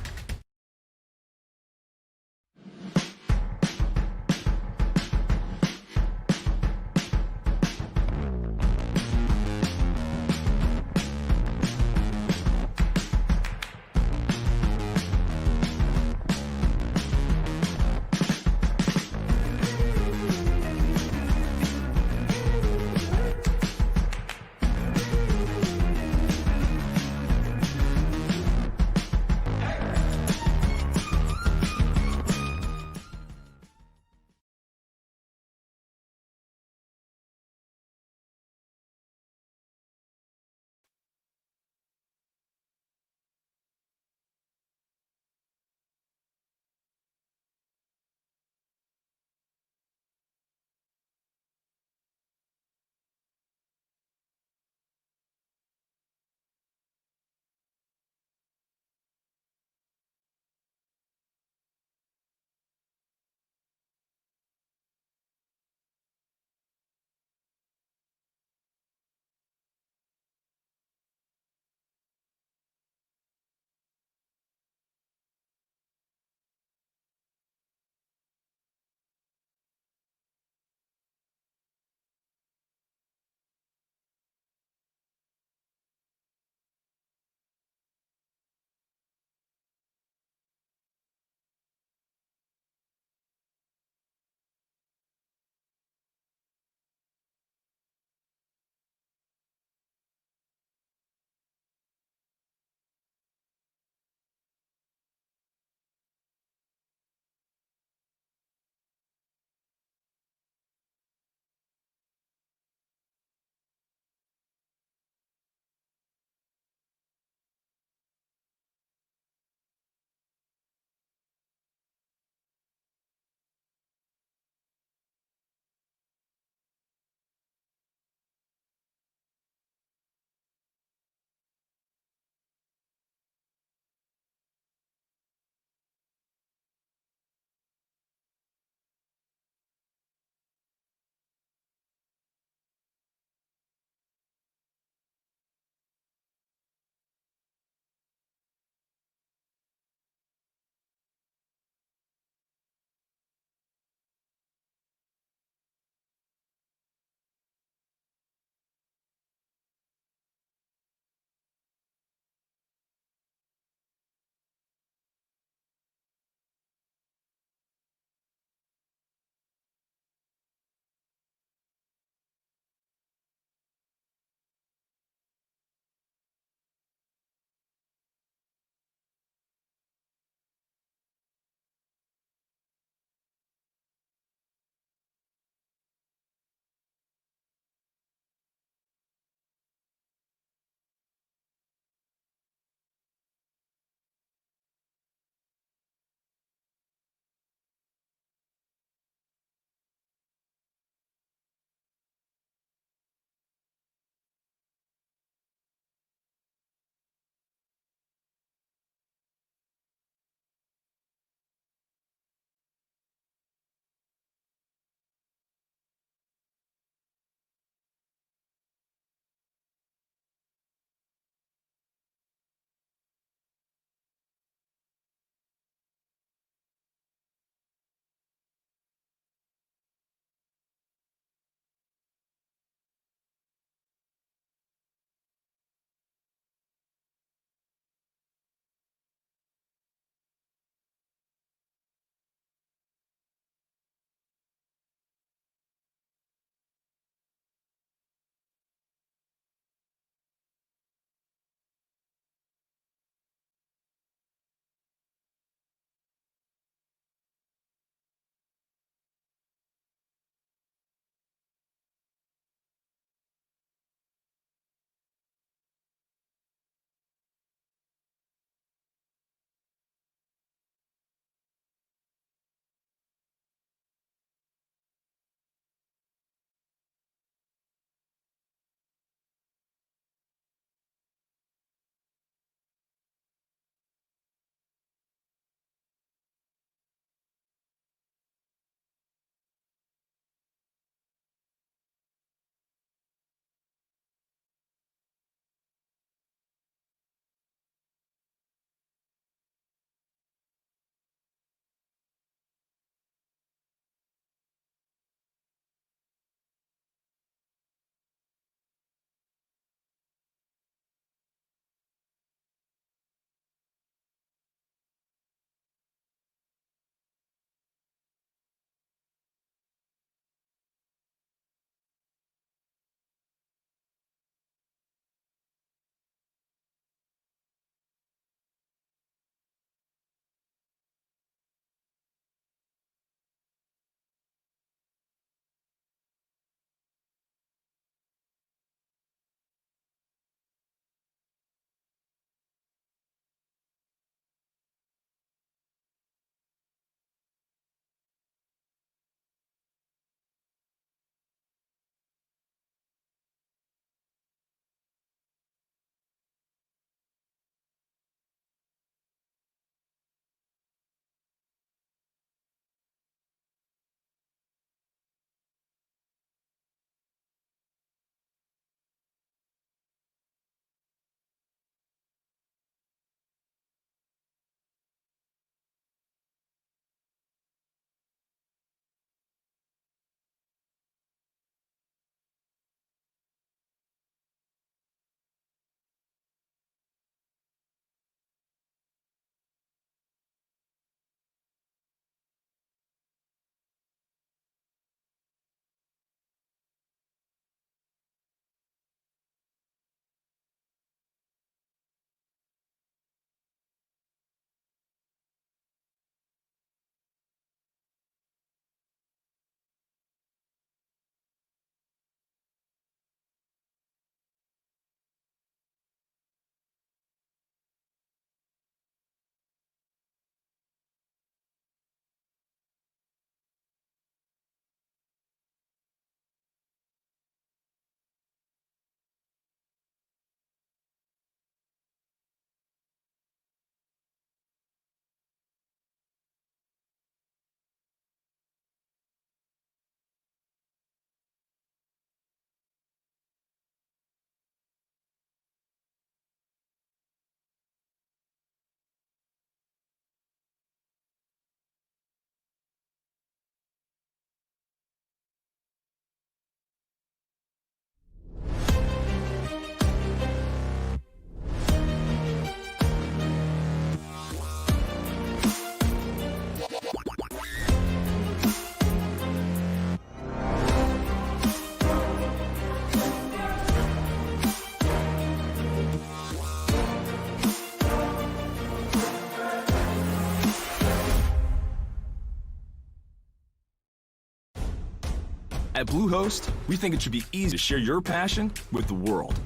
At Bluehost, we think it should be easy to share your passion with the world.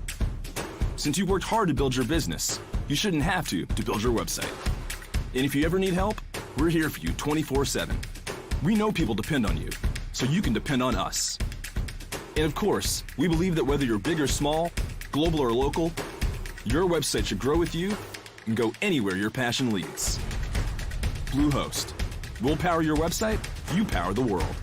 Since you worked hard to build your business, you shouldn't have to build your website. And if you ever need help, we're here for you 24/7. We know people depend on you, so you can depend on us. And of course, we believe that whether you're big or small, global or local, your website should grow with you and go anywhere your passion leads. Bluehost. We'll power your website, you power the world.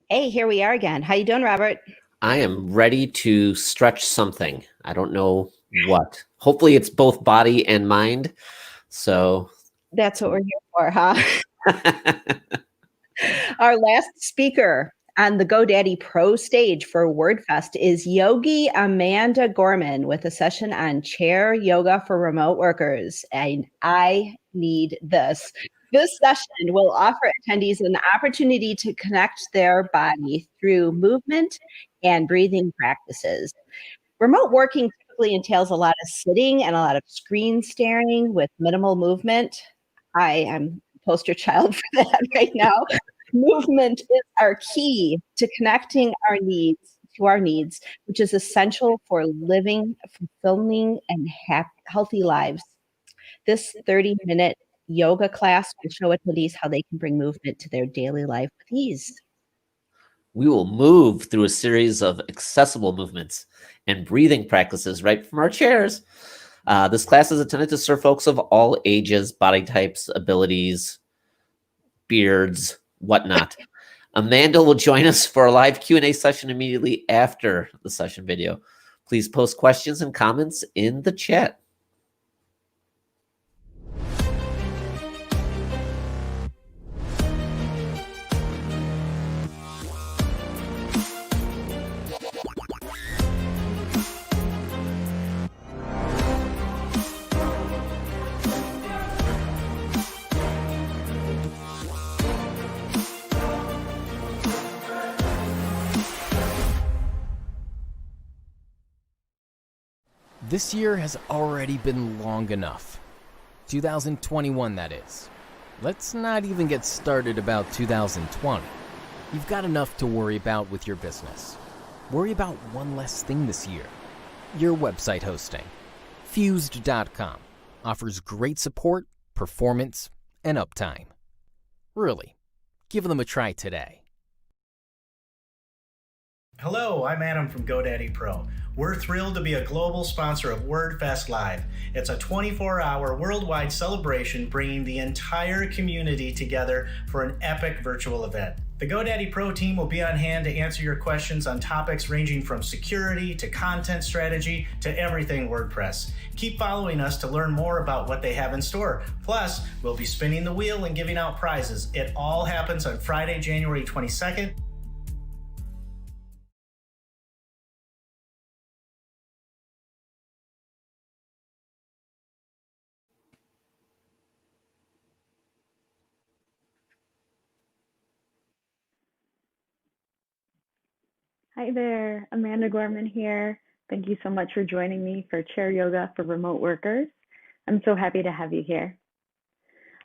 Hey, here we are again. How you doing, Robert? I am ready to stretch something. I don't know what. Hopefully it's both body and mind. So That's what we're here for, huh? Our last speaker on the GoDaddy Pro stage for WordFest is Yogi Amanda Gorman with a session on chair yoga for remote workers. And I need this. This session will offer attendees an opportunity to connect their body through movement and breathing practices. Remote working typically entails a lot of sitting and a lot of screen staring with minimal movement. I am a poster child for that right now. Movement is our key to connecting our needs to our needs, which is essential for living fulfilling and healthy lives. This 30-minute yoga class will show attendees how they can bring movement to their daily life with ease. we will move through a series of accessible movements and breathing practices right from our chairs. This class is intended to serve folks of all ages, body types, abilities, beards, whatnot. Amanda will join us for a live Q&A session immediately after the session video. Please post questions and comments in the chat. This year has already been long enough. 2021, that is. Let's not even get started about 2020. You've got enough to worry about with your business. Worry about one less thing this year. Your website hosting. Fused.com offers great support, performance, and uptime. Really, give them a try today. Hello, I'm Adam from GoDaddy Pro. We're thrilled to be a global sponsor of WordFest Live. It's a 24-hour worldwide celebration bringing the entire community together for an epic virtual event. The GoDaddy Pro team will be on hand to answer your questions on topics ranging from security to content strategy to everything WordPress. Keep following us to learn more about what they have in store. Plus, we'll be spinning the wheel and giving out prizes. It all happens on Friday, January 22nd. Hi there, Amanda Gorman here. Thank you so much for joining me for Chair Yoga for Remote Workers. I'm so happy to have you here.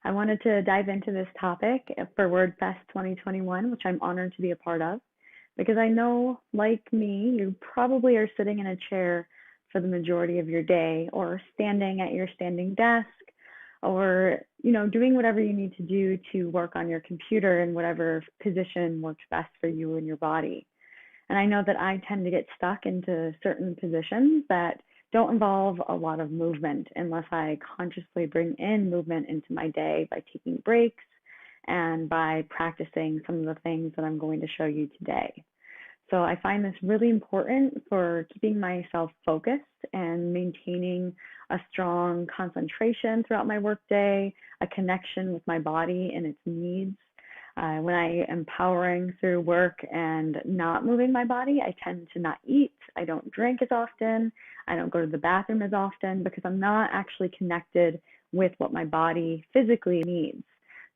I wanted to dive into this topic for WordFest 2021, which I'm honored to be a part of, because I know, like me, you probably are sitting in a chair for the majority of your day, or standing at your standing desk, or doing whatever you need to do to work on your computer in whatever position works best for you and your body. And I know that I tend to get stuck into certain positions that don't involve a lot of movement unless I consciously bring in movement into my day by taking breaks and by practicing some of the things that I'm going to show you today. So I find this really important for keeping myself focused and maintaining a strong concentration throughout my workday, a connection with my body and its needs. When I am powering through work and not moving my body, I tend to not eat. I don't drink as often. I don't go to the bathroom as often because I'm not actually connected with what my body physically needs,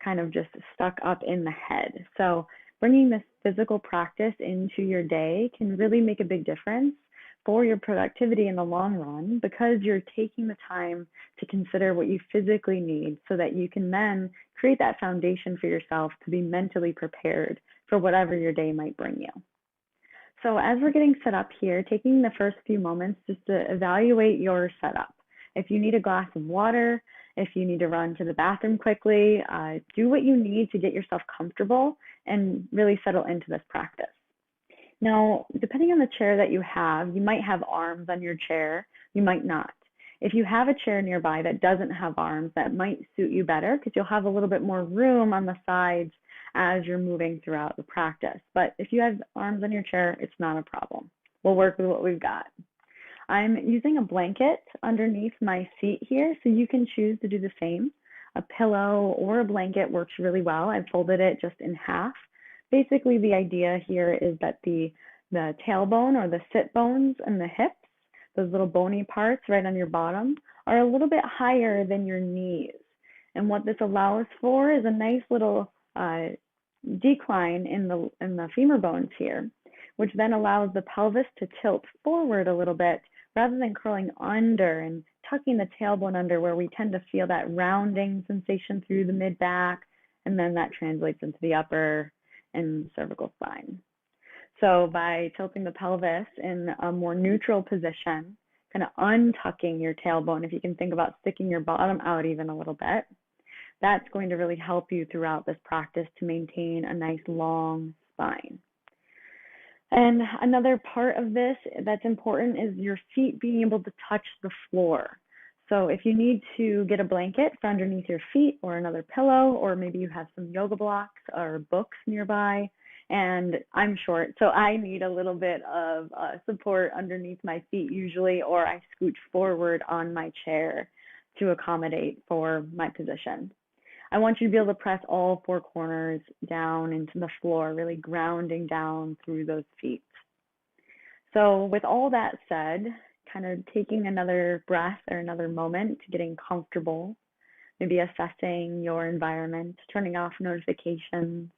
kind of just stuck up in the head. So bringing this physical practice into your day can really make a big difference for your productivity in the long run, because you're taking the time to consider what you physically need so that you can then create that foundation for yourself to be mentally prepared for whatever your day might bring you. So as we're getting set up here, taking the first few moments just to evaluate your setup. If you need a glass of water, if you need to run to the bathroom quickly, do what you need to get yourself comfortable and really settle into this practice. Now, depending on the chair that you have, you might have arms on your chair, you might not. If you have a chair nearby that doesn't have arms, that might suit you better because you'll have a little bit more room on the sides as you're moving throughout the practice. But if you have arms on your chair, it's not a problem. We'll work with what we've got. I'm using a blanket underneath my seat here, so you can choose to do the same. A pillow or a blanket works really well. I've folded it just in half. Basically, the idea here is that the tailbone or the sit bones and the hips, those little bony parts right on your bottom, are a little bit higher than your knees. And what this allows for is a nice little decline in the femur bones here, which then allows the pelvis to tilt forward a little bit rather than curling under and tucking the tailbone under, where we tend to feel that rounding sensation through the mid-back, and then that translates into the upper and cervical spine. So by tilting the pelvis in a more neutral position, kind of untucking your tailbone, if you can think about sticking your bottom out even a little bit, that's going to really help you throughout this practice to maintain a nice long spine. And another part of this that's important is your feet being able to touch the floor. So if you need to get a blanket for underneath your feet or another pillow, or maybe you have some yoga blocks or books nearby, and I'm short, so I need a little bit of support underneath my feet usually, or I scooch forward on my chair to accommodate for my position. I want you to be able to press all four corners down into the floor, really grounding down through those feet. So with all that said, kind of taking another breath or another moment to getting comfortable, maybe assessing your environment, turning off notifications,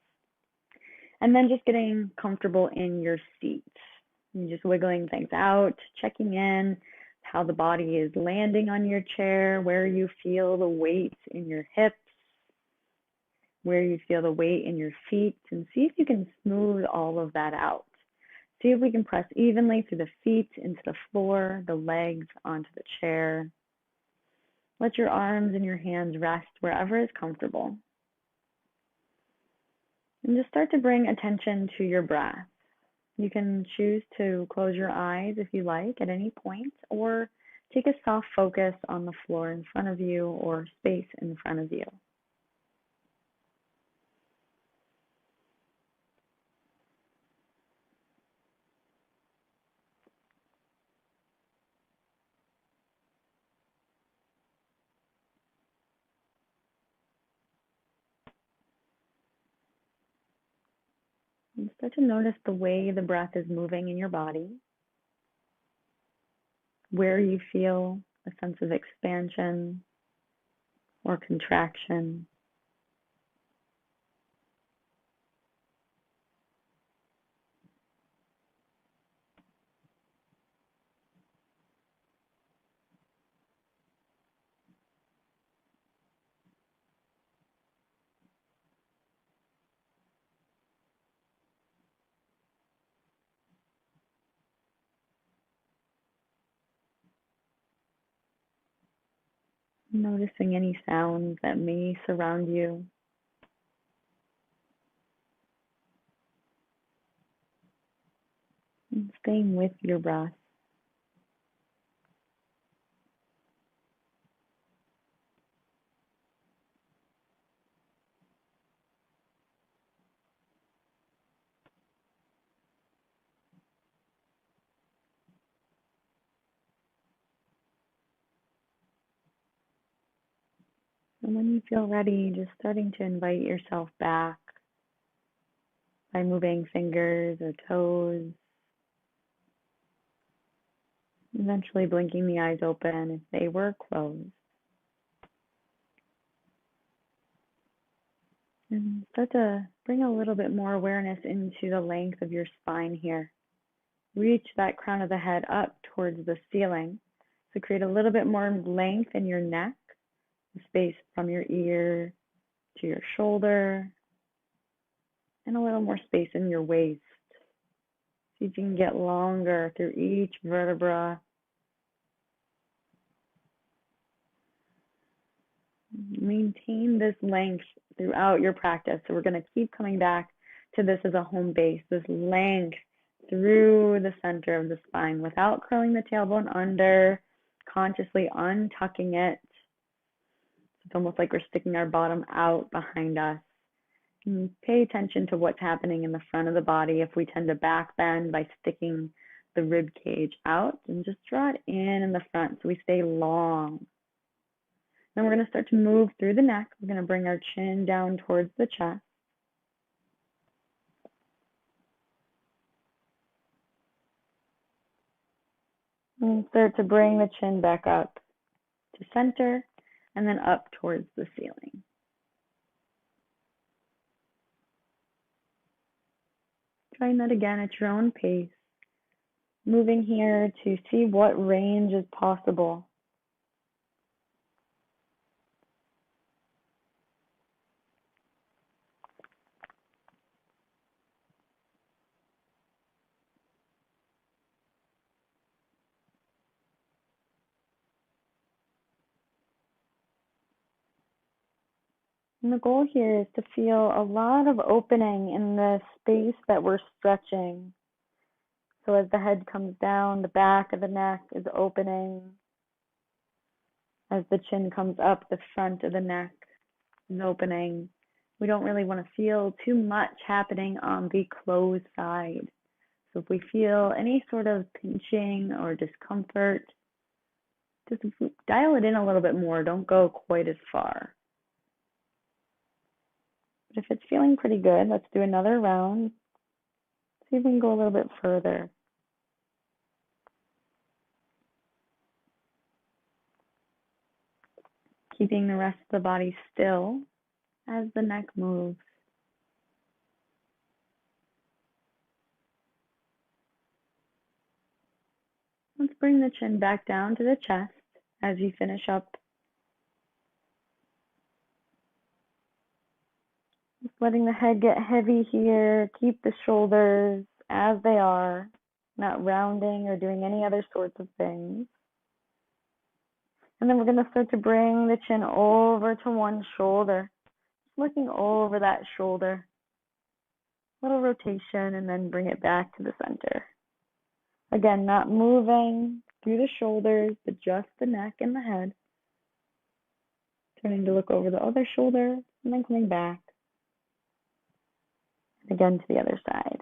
and then just getting comfortable in your seat. You're just wiggling things out, checking in, how the body is landing on your chair, where you feel the weight in your hips, where you feel the weight in your feet, and see if you can smooth all of that out. See if we can press evenly through the feet into the floor, the legs onto the chair. Let your arms and your hands rest wherever is comfortable. And just start to bring attention to your breath. You can choose to close your eyes if you like at any point, or take a soft focus on the floor in front of you or space in front of you. And start to notice the way the breath is moving in your body, where you feel a sense of expansion or contraction. Noticing any sounds that may surround you. And staying with your breath. And when you feel ready, just starting to invite yourself back by moving fingers or toes. Eventually blinking the eyes open if they were closed. And start to bring a little bit more awareness into the length of your spine here. Reach that crown of the head up towards the ceiling. So create a little bit more length in your neck, the space from your ear to your shoulder, and a little more space in your waist. See if you can get longer through each vertebra. Maintain this length throughout your practice. So we're going to keep coming back to this as a home base, this length through the center of the spine without curling the tailbone under, consciously untucking it. It's almost like we're sticking our bottom out behind us. And pay attention to what's happening in the front of the body if we tend to back bend by sticking the rib cage out, and just draw it in the front so we stay long. Then we're going to start to move through the neck. We're going to bring our chin down towards the chest. And start to bring the chin back up to center and then up towards the ceiling. Trying that again at your own pace. Moving here to see what range is possible. And the goal here is to feel a lot of opening in the space that we're stretching. So as the head comes down, the back of the neck is opening. As the chin comes up, the front of the neck is opening. We don't really want to feel too much happening on the closed side. So if we feel any sort of pinching or discomfort, just dial it in a little bit more. Don't go quite as far. But if it's feeling pretty good, let's do another round. See if we can go a little bit further. Keeping the rest of the body still as the neck moves. Let's bring the chin back down to the chest as you finish up. Just letting the head get heavy here. Keep the shoulders as they are, not rounding or doing any other sorts of things. And then we're going to start to bring the chin over to one shoulder. Just looking over that shoulder. Little rotation, and then bring it back to the center. Again, not moving through the shoulders, but just the neck and the head. Turning to look over the other shoulder, and then coming back. And again to the other side.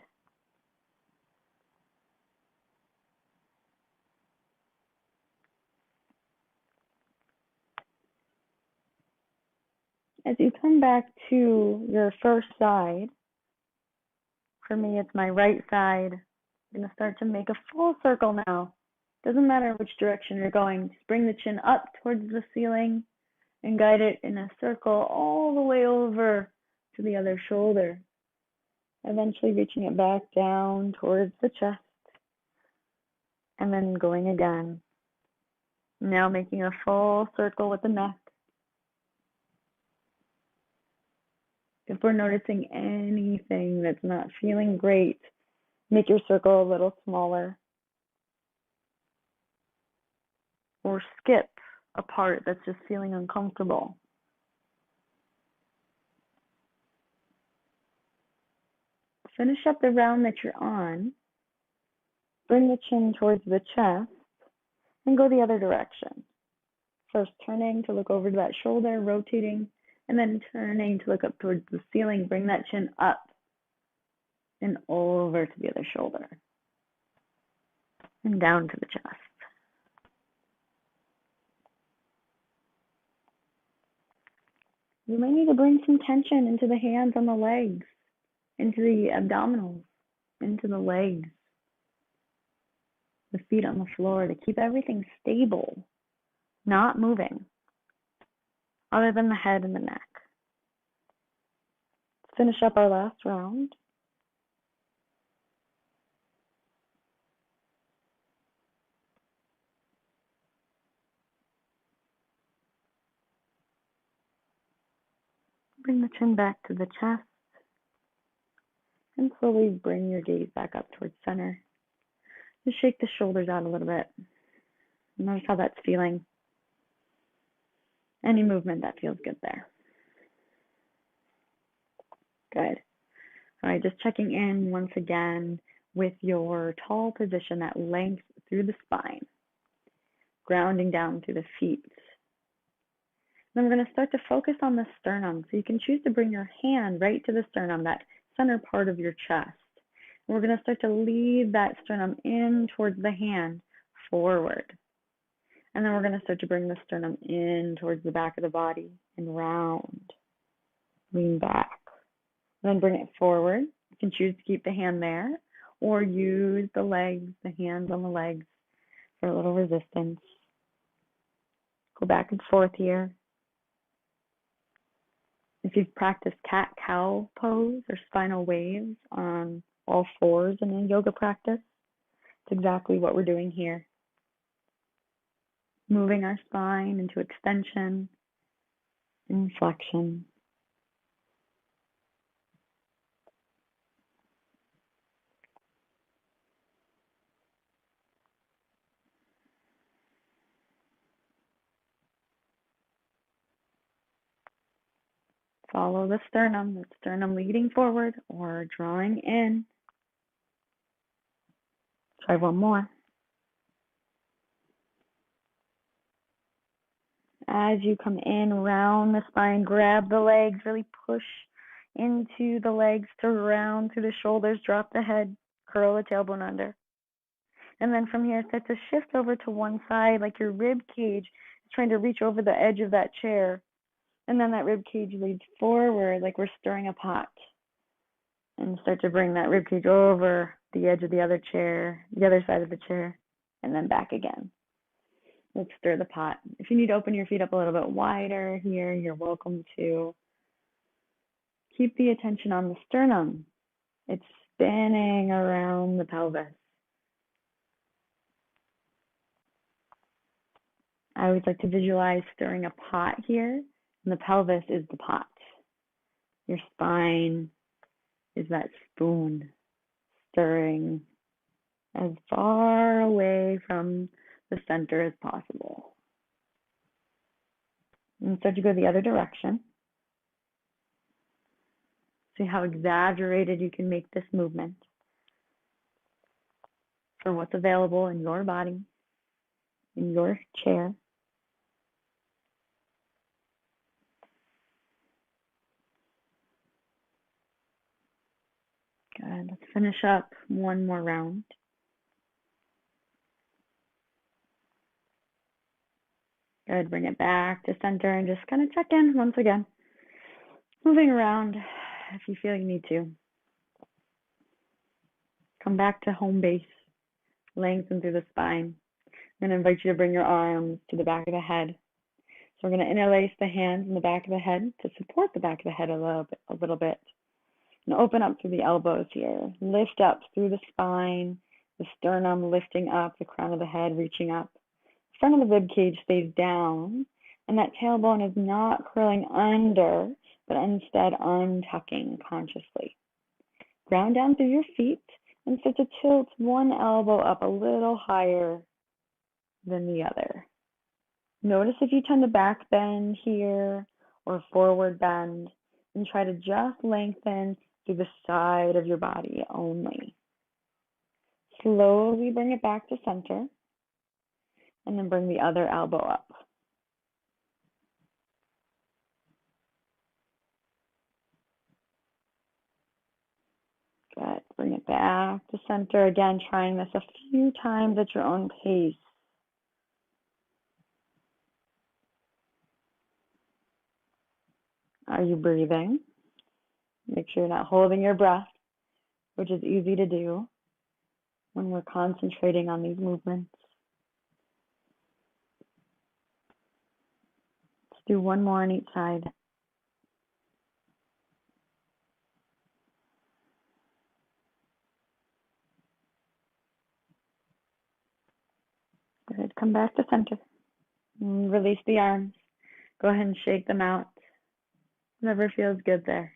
As you come back to your first side, for me it's my right side, I'm going to start to make a full circle now. Doesn't matter which direction you're going, just bring the chin up towards the ceiling and guide it in a circle all the way over to the other shoulder. Eventually reaching it back down towards the chest and then going again. Now making a full circle with the neck. If we're noticing anything that's not feeling great, make your circle a little smaller. Or skip a part that's just feeling uncomfortable. Finish up the round that you're on. Bring the chin towards the chest and go the other direction. First turning to look over to that shoulder, rotating, and then turning to look up towards the ceiling. Bring that chin up and over to the other shoulder and down to the chest. You might need to bring some tension into the hands and the legs, into the abdominals, into the legs, the feet on the floor to keep everything stable, not moving, other than the head and the neck. Let's finish up our last round. Bring the chin back to the chest and slowly bring your gaze back up towards center. Just shake the shoulders out a little bit. Notice how that's feeling. Any movement that feels good there. Good. All right, just checking in once again with your tall position, that length through the spine, grounding down through the feet. Then we're going to start to focus on the sternum. So you can choose to bring your hand right to the sternum, that center part of your chest. And we're going to start to lead that sternum in towards the hand, forward. And then we're going to start to bring the sternum in towards the back of the body and round. Lean back. And then bring it forward. You can choose to keep the hand there or use the legs, the hands on the legs for a little resistance. Go back and forth here. If you've practiced cat-cow pose or spinal waves on all fours in a yoga practice, it's exactly what we're doing here. Moving our spine into extension and flexion. Follow the sternum leading forward or drawing in. Try one more. As you come in, round the spine, grab the legs, really push into the legs to round through the shoulders, drop the head, curl the tailbone under. And then from here, start to shift over to one side, like your rib cage is trying to reach over the edge of that chair. And then that rib cage leads forward, like we're stirring a pot. And start to bring that rib cage over the edge of the other chair, the other side of the chair, and then back again. Let's stir the pot. If you need to open your feet up a little bit wider here, you're welcome to. Keep the attention on the sternum. It's spinning around the pelvis. I always like to visualize stirring a pot here, and the pelvis is the pot. Your spine is that spoon stirring as far away from the center as possible. And start to go the other direction. See how exaggerated you can make this movement for what's available in your body, in your chair. Good. Let's finish up one more round. Good. Bring it back to center and just kind of check in once again. Moving around if you feel you need to. Come back to home base. Lengthen through the spine. I'm going to invite you to bring your arms to the back of the head. So we're going to interlace the hands in the back of the head to support the back of the head a little bit. And open up through the elbows here. Lift up through the spine, the sternum lifting up, the crown of the head reaching up. The front of the rib cage stays down, and that tailbone is not curling under, but instead untucking consciously. Ground down through your feet and start to tilt one elbow up a little higher than the other. Notice if you tend to back bend here or forward bend, and try to just lengthen through the side of your body only. Slowly bring it back to center, and then bring the other elbow up. Good. Bring it back to center. Again, trying this a few times at your own pace. Are you breathing? Make sure you're not holding your breath, which is easy to do when we're concentrating on these movements. Let's do one more on each side. Good. Come back to center. And release the arms. Go ahead and shake them out. Whatever feels good there.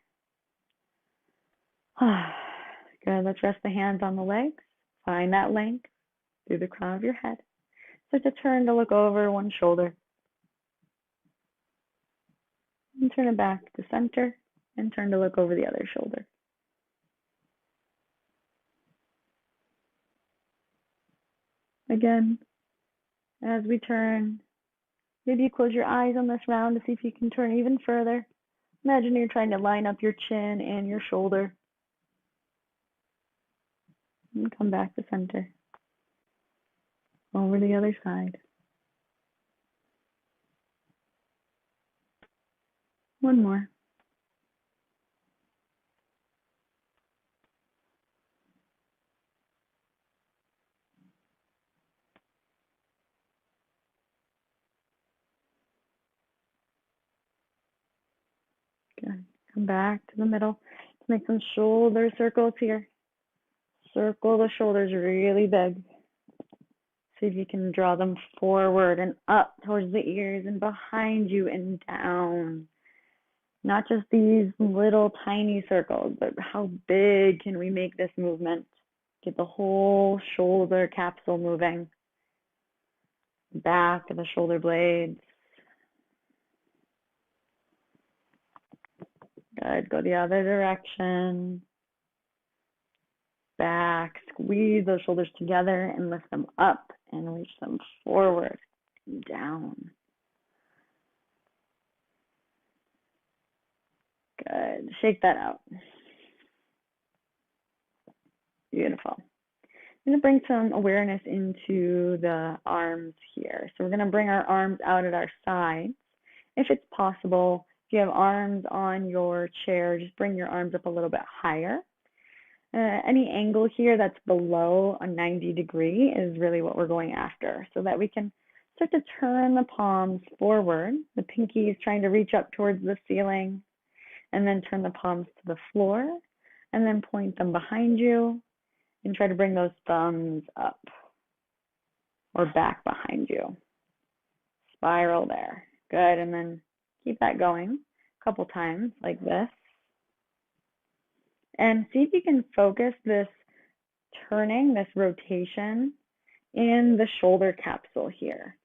Good. Let's rest the hands on the legs. Find that length through the crown of your head. Start to turn to look over one shoulder. And turn it back to center and turn to look over the other shoulder. Again, as we turn, maybe you close your eyes on this round to see if you can turn even further. Imagine you're trying to line up your chin and your shoulder. And come back to center. Over the other side. One more. Good. Come back to the middle. Let's make some shoulder circles here. Circle the shoulders really big. See if you can draw them forward and up towards the ears and behind you and down. Not just these little tiny circles, but how big can we make this movement? Get the whole shoulder capsule moving. Back of the shoulder blades. Good. Go the other direction. Back. Squeeze those shoulders together and lift them up and reach them forward and down. Good. Shake that out. Beautiful. I'm going to bring some awareness into the arms here. So we're going to bring our arms out at our sides. If it's possible, if you have arms on your chair, just bring your arms up a little bit higher. Any angle here that's below a 90 degree is really what we're going after, so that we can start to turn the palms forward. The pinky is trying to reach up towards the ceiling, and then turn the palms to the floor, and then point them behind you, and try to bring those thumbs up or back behind you. Spiral there. Good, and then keep that going a couple times like this. And see if you can focus this turning, this rotation in the shoulder capsule here.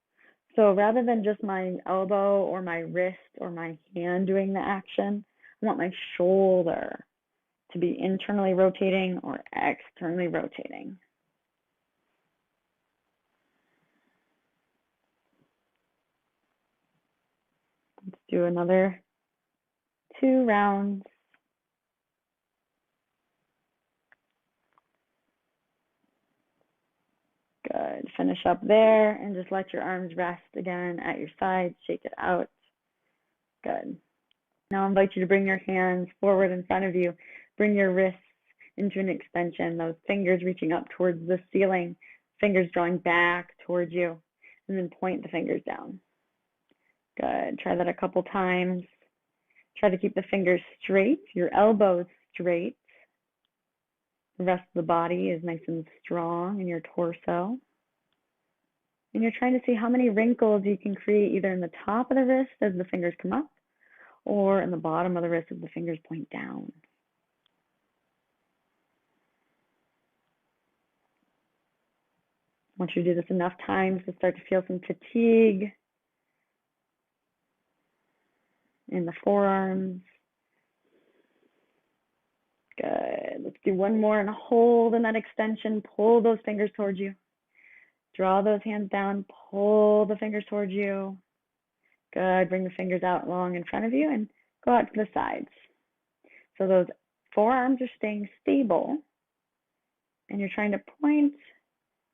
So rather than just my elbow or my wrist or my hand doing the action, I want my shoulder to be internally rotating or externally rotating. Let's do another 2 rounds. Good. Finish up there and just let your arms rest again at your sides. Shake it out. Good. Now I invite you to bring your hands forward in front of you. Bring your wrists into an extension, those fingers reaching up towards the ceiling, fingers drawing back towards you, and then point the fingers down. Good. Try that a couple times. Try to keep the fingers straight, your elbows straight. The rest of the body is nice and strong in your torso. And you're trying to see how many wrinkles you can create either in the top of the wrist as the fingers come up, or in the bottom of the wrist as the fingers point down. I want you to do this enough times to start to feel some fatigue in the forearms. Good. Let's do one more and hold in that extension. Pull those fingers towards you. Draw those hands down. Pull the fingers towards you. Good. Bring the fingers out long in front of you and go out to the sides. So those forearms are staying stable, and you're trying to point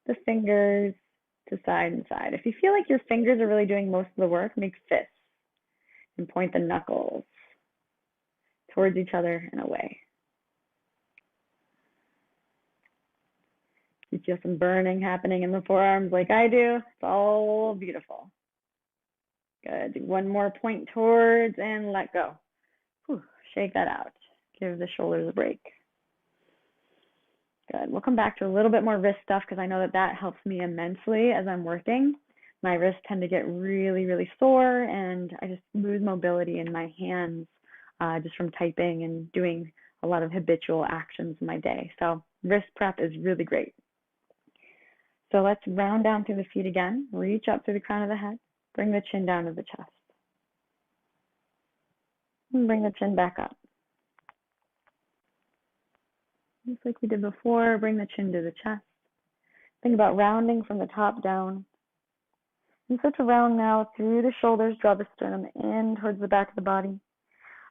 the fingers to side and side. If you feel like your fingers are really doing most of the work, make fists and point the knuckles. towards each other and away. You feel some burning happening in the forearms like I do. It's all beautiful. Good. Do one more point towards and let go. Whew. Shake that out. Give the shoulders a break. Good. We'll come back to a little bit more wrist stuff because I know that helps me immensely as I'm working. My wrists tend to get really, really sore, and I just lose mobility in my hands just from typing and doing a lot of habitual actions in my day. So wrist prep is really great. So let's round down through the feet again. Reach up through the crown of the head. Bring the chin down to the chest. And bring the chin back up. Just like we did before, bring the chin to the chest. Think about rounding from the top down. And start to round now through the shoulders, draw the sternum in towards the back of the body.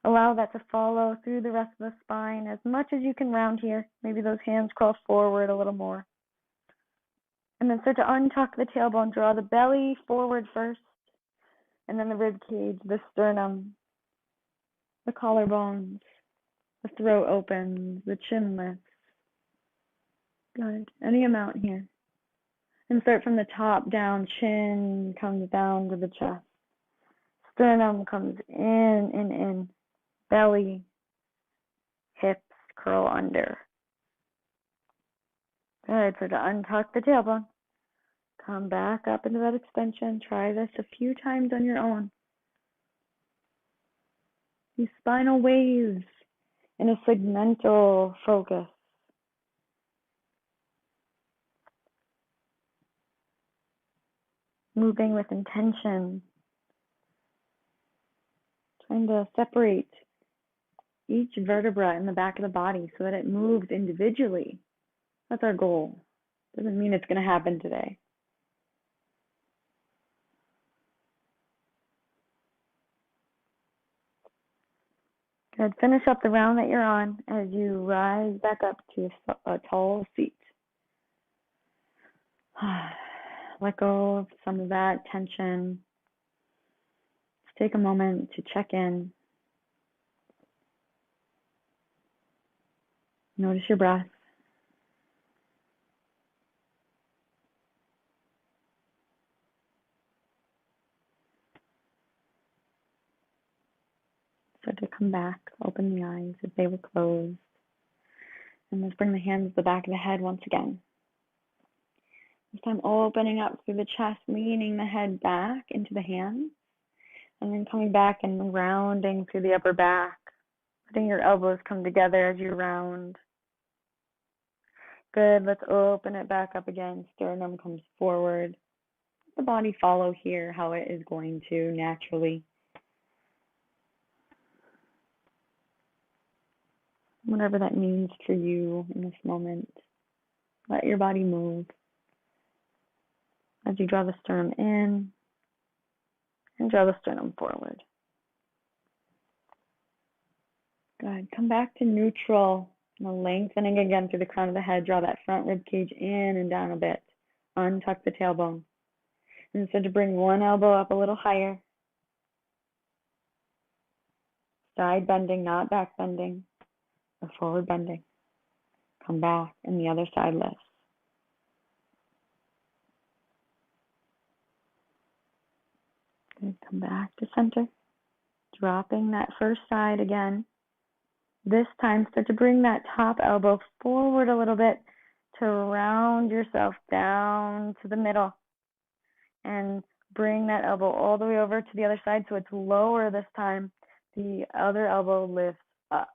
Allow that to follow through the rest of the spine as much as you can round here. Maybe those hands crawl forward a little more. And then start to untuck the tailbone, draw the belly forward first, and then the rib cage, the sternum, the collarbones, the throat opens, the chin lifts. Good. Any amount here. And start from the top down, chin comes down to the chest. Sternum comes in. Belly, hips curl under. Good. So to untuck the tailbone, come back up into that extension. Try this a few times on your own. These spinal waves in a segmental focus. Moving with intention. Trying to separate each vertebra in the back of the body so that it moves individually. That's our goal. Doesn't mean it's going to happen today. Good. Finish up the round that you're on as you rise back up to a tall seat. Let go of some of that tension. Just take a moment to check in. Notice your breath. Start to come back, open the eyes if they were closed. And let's bring the hands to the back of the head once again. This time opening up through the chest, leaning the head back into the hands, and then coming back and rounding through the upper back. Letting your elbows come together as you round. Good, let's open it back up again. Sternum comes forward. Let the body follow here how it is going to naturally. Whatever that means for you in this moment. Let your body move. As you draw the sternum in and draw the sternum forward. Good. Come back to neutral. Lengthening again through the crown of the head. Draw that front rib cage in and down a bit. Untuck the tailbone. And so to bring one elbow up a little higher. Side bending, not back bending. Or forward bending. Come back and the other side lifts. Good. Come back to center. Dropping that first side again. This time, start to bring that top elbow forward a little bit to round yourself down to the middle. And bring that elbow all the way over to the other side so it's lower this time. The other elbow lifts up.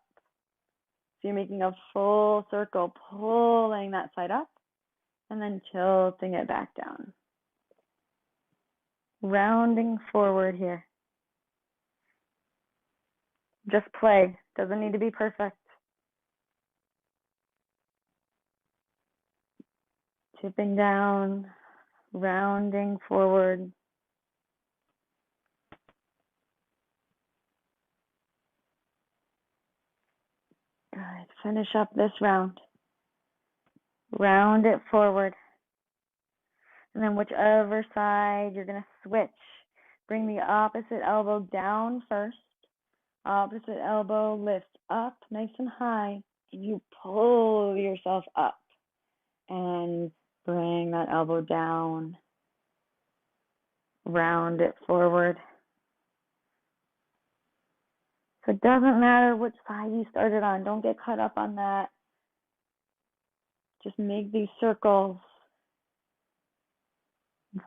So you're making a full circle, pulling that side up and then tilting it back down. Rounding forward here. Just play. Doesn't need to be perfect. Tipping down, rounding forward. Good. Finish up this round. Round it forward. And then whichever side you're going to switch, bring the opposite elbow down first. Opposite elbow lifts up nice and high, and you pull yourself up and bring that elbow down. Round it forward. So it doesn't matter which side you started on. Don't get caught up on that. Just make these circles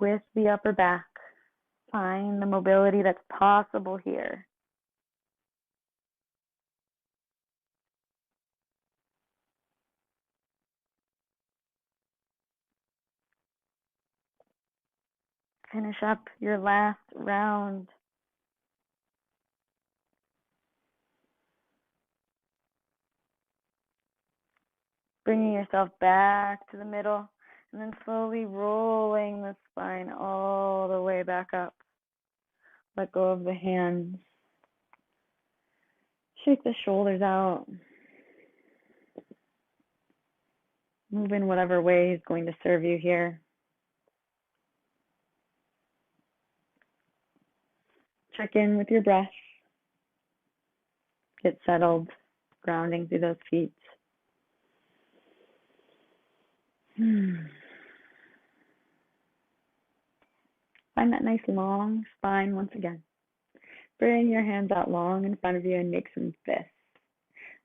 with the upper back. Find the mobility that's possible here. Finish up your last round. Bringing yourself back to the middle and then slowly rolling the spine all the way back up. Let go of the hands. Shake the shoulders out. Move in whatever way is going to serve you here. Check in with your breath. Get settled, grounding through those feet. Find that nice long spine once again. Bring your hands out long in front of you and make some fists.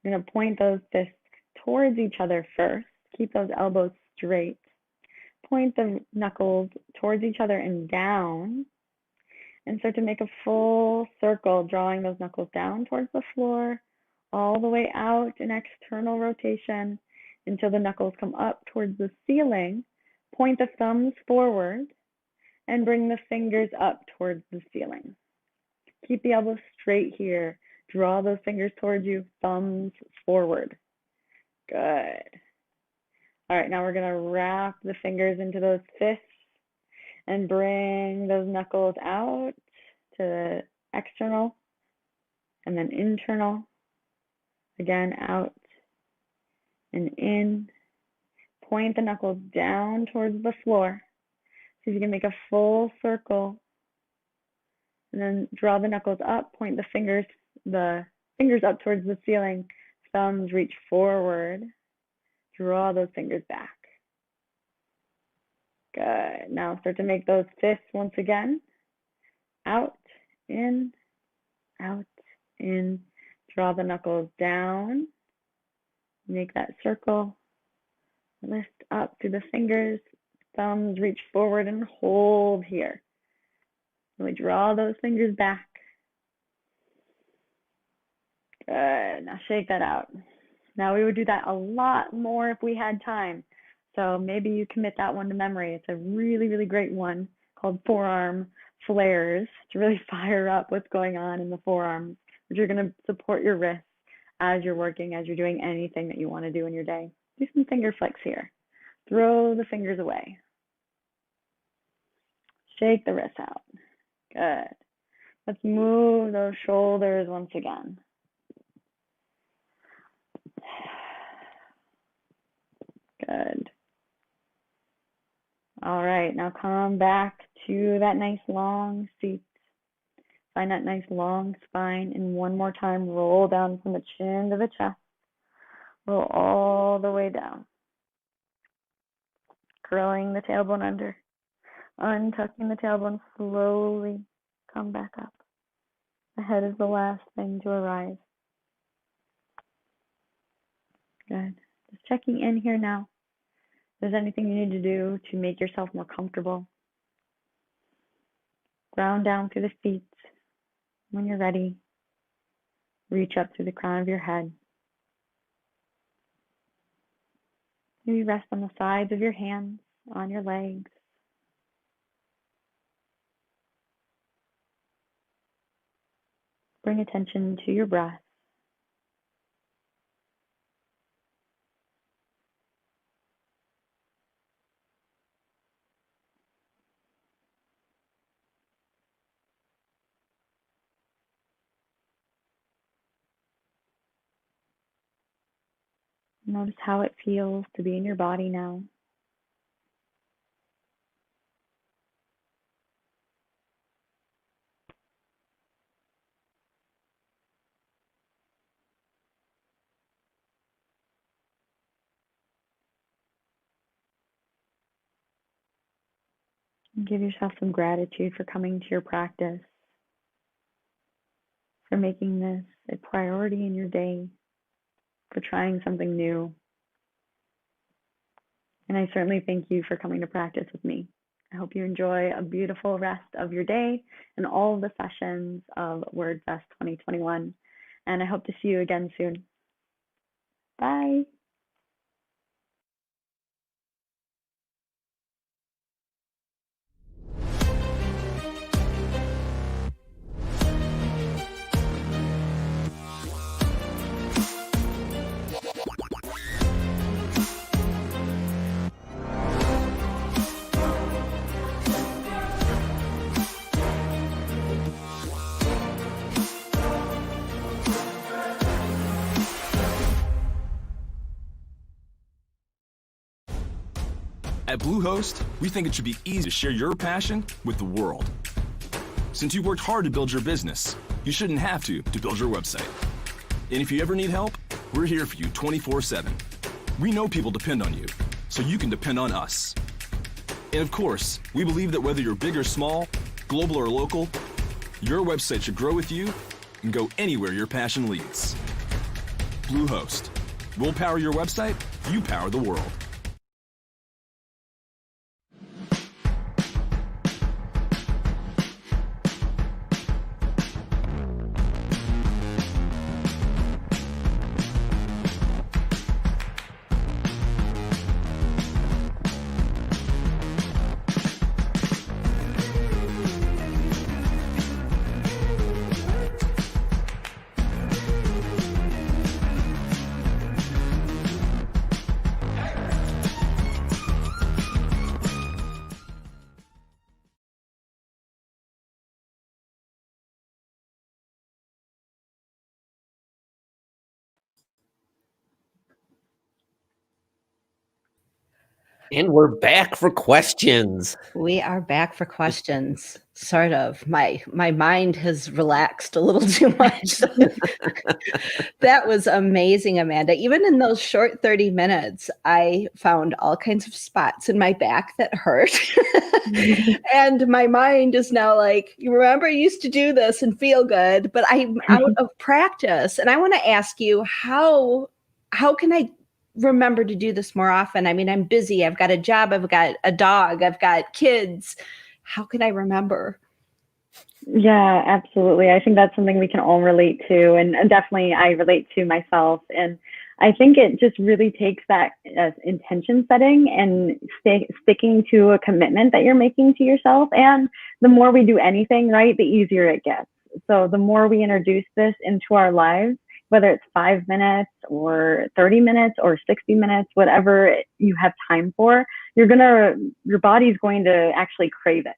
You're going to point those fists towards each other first. Keep those elbows straight. Point the knuckles towards each other and down. And start to make a full circle, drawing those knuckles down towards the floor, all the way out in external rotation until the knuckles come up towards the ceiling. Point the thumbs forward and bring the fingers up towards the ceiling. Keep the elbows straight here. Draw those fingers towards you, thumbs forward. Good. All right, now we're going to wrap the fingers into those fists and bring those knuckles out to the external and then internal. Again, out and in. Point the knuckles down towards the floor. See if you can make a full circle. And then draw the knuckles up, point the fingers up towards the ceiling. Thumbs reach forward. Draw those fingers back. Good. Now start to make those fists once again. Out, in, out, in. Draw the knuckles down. Make that circle. Lift up through the fingers. Thumbs reach forward and hold here. Really draw those fingers back. Good. Now shake that out. Now we would do that a lot more if we had time. So maybe you commit that one to memory. It's a really, really great one called forearm flares to really fire up what's going on in the forearms, which are going to support your wrists as you're working, as you're doing anything that you want to do in your day. Do some finger flicks here. Throw the fingers away. Shake the wrists out. Good. Let's move those shoulders once again. Good. All right, now come back to that nice long seat. Find that nice long spine, and one more time, roll down from the chin to the chest. Roll all the way down. Curling the tailbone under. Untucking the tailbone, slowly come back up. The head is the last thing to arrive. Good. Just checking in here now. If there's anything you need to do to make yourself more comfortable. Ground down through the feet. When you're ready, reach up through the crown of your head. Maybe rest on the sides of your hands, on your legs. Bring attention to your breath. Notice how it feels to be in your body now. Give yourself some gratitude for coming to your practice, for making this a priority in your day, for trying something new. And I certainly thank you for coming to practice with me. I hope you enjoy a beautiful rest of your day and all of the sessions of WordFest 2021. And I hope to see you again soon. Bye. At Bluehost, we think it should be easy to share your passion with the world. Since you worked hard to build your business, you shouldn't have to build your website. And if you ever need help, we're here for you 24/7. We know people depend on you, so you can depend on us. And of course, we believe that whether you're big or small, global or local, your website should grow with you and go anywhere your passion leads. Bluehost. We'll power your website, you power the world. And we're back for questions. We are back for questions. Sort of. My mind has relaxed a little too much. That was amazing, Amanda. Even in those short 30 minutes, I found all kinds of spots in my back that hurt. And my mind is now like, you remember I used to do this and feel good, but I'm out of practice. And I want to ask you, how can I remember to do this more often? I mean, I'm busy. I've got a job. I've got a dog. I've got kids. How can I remember? Yeah, absolutely. I think that's something we can all relate to. And definitely I relate to myself. And I think it just really takes that intention setting and sticking to a commitment that you're making to yourself. And the more we do anything, right, the easier it gets. So the more we introduce this into our lives, whether it's 5 minutes or 30 minutes or 60 minutes, whatever you have time for, your body's going to actually crave it.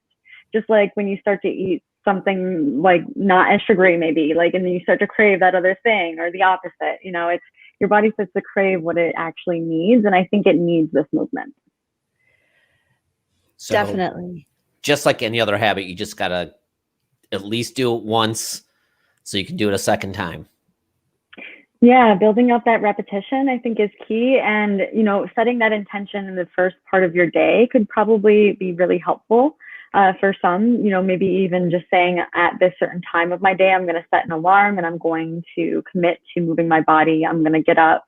Just like when you start to eat something like not as sugary maybe, like, and then you start to crave that other thing, or the opposite, it's your body starts to crave what it actually needs. And I think it needs this movement. So, definitely. Just like any other habit, you just got to at least do it once so you can do it a second time. Yeah, building up that repetition, I think, is key. And, setting that intention in the first part of your day could probably be really helpful for some, maybe even just saying at this certain time of my day, I'm going to set an alarm and I'm going to commit to moving my body. I'm going to get up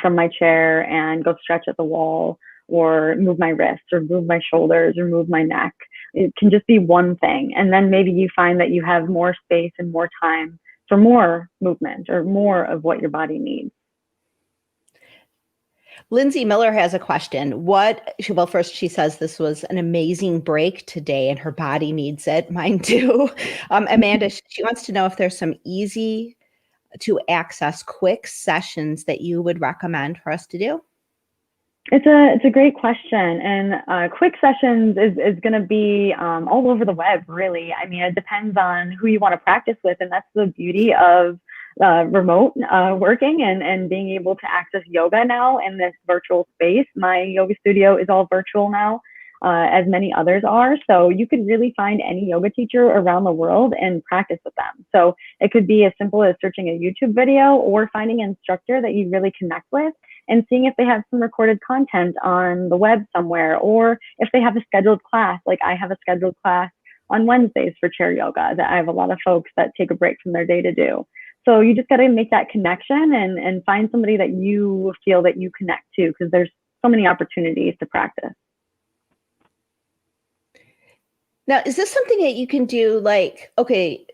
from my chair and go stretch at the wall, or move my wrists, or move my shoulders, or move my neck. It can just be one thing. And then maybe you find that you have more space and more time for more movement or more of what your body needs. Lindsay Miller has a question. Well, first she says this was an amazing break today and her body needs it. Mine too. Amanda, she wants to know if there's some easy to access quick sessions that you would recommend for us to do. It's a great question. And quick sessions is going to be all over the web, really. I mean, it depends on who you want to practice with. And that's the beauty of remote working and being able to access yoga now in this virtual space. My yoga studio is all virtual now, as many others are. So you could really find any yoga teacher around the world and practice with them. So it could be as simple as searching a YouTube video or finding an instructor that you really connect with and seeing if they have some recorded content on the web somewhere, or if they have a scheduled class. Like I have a scheduled class on Wednesdays for chair yoga that I have a lot of folks that take a break from their day to do. So you just got to make that connection and find somebody that you feel that you connect to, because there's so many opportunities to practice. Now, is this something that you can do, like, okay,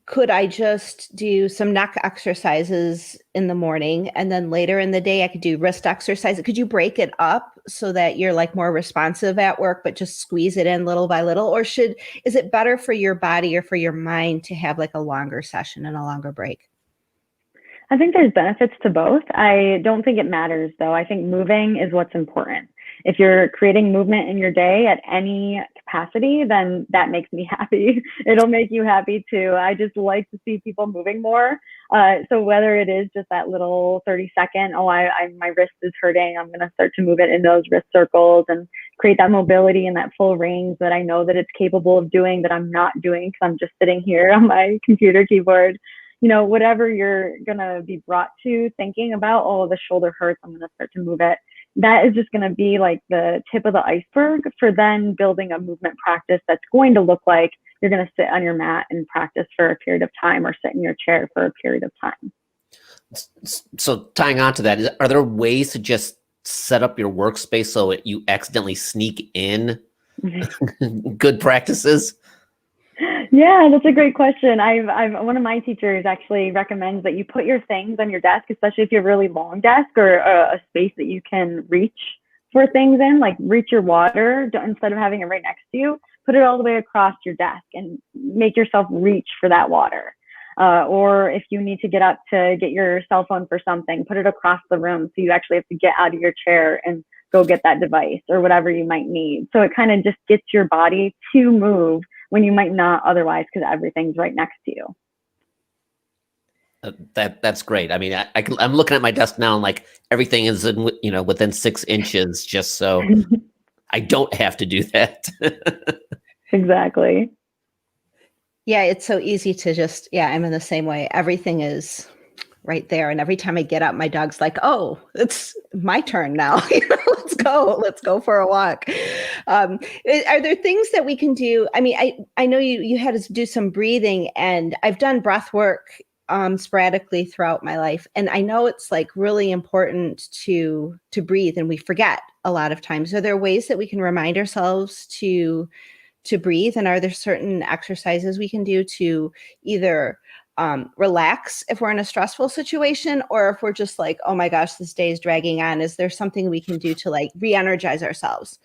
could I just do some neck exercises in the morning, and then later in the day I could do wrist exercises? Could you break it up so that you're like more responsive at work, but just squeeze it in little by little? Or is it better for your body or for your mind to have like a longer session and a longer break? I think there's benefits to both. I don't think it matters, though. I think moving is what's important. If you're creating movement in your day at any capacity, then that makes me happy. It'll make you happy too. I just like to see people moving more. So whether it is just that little 30-second, my wrist is hurting, I'm going to start to move it in those wrist circles and create that mobility and that full range that I know that it's capable of doing, that I'm not doing because I'm just sitting here on my computer keyboard. You know, whatever you're going to be brought to thinking about, oh, the shoulder hurts, I'm going to start to move it. That is just going to be like the tip of the iceberg for then building a movement practice that's going to look like you're going to sit on your mat and practice for a period of time, or sit in your chair for a period of time. So tying on to that, are there ways to just set up your workspace so you accidentally sneak in good practices? Yeah, that's a great question. One of my teachers actually recommends that you put your things on your desk, especially if you have a really long desk or a space that you can reach for things in, like reach your water. Instead of having it right next to you, put it all the way across your desk and make yourself reach for that water. Or if you need to get up to get your cell phone for something, put it across the room so you actually have to get out of your chair and go get that device or whatever you might need. So it kind of just gets your body to move when you might not otherwise, because everything's right next to you. That's great. I mean, I'm looking at my desk now and like everything is within 6 inches, just so I don't have to do that. Exactly. Yeah, it's so easy to just, I'm in the same way. Everything is right there. And every time I get up, my dog's like, oh, it's my turn now. Let's go for a walk. Are there things that we can do? I mean, I know you had to do some breathing, and I've done breath work sporadically throughout my life. And I know it's like really important to breathe, and we forget a lot of times. Are there ways that we can remind ourselves to breathe? And are there certain exercises we can do to either relax if we're in a stressful situation, or if we're just like, oh my gosh, this day is dragging on? Is there something we can do to like re-energize ourselves?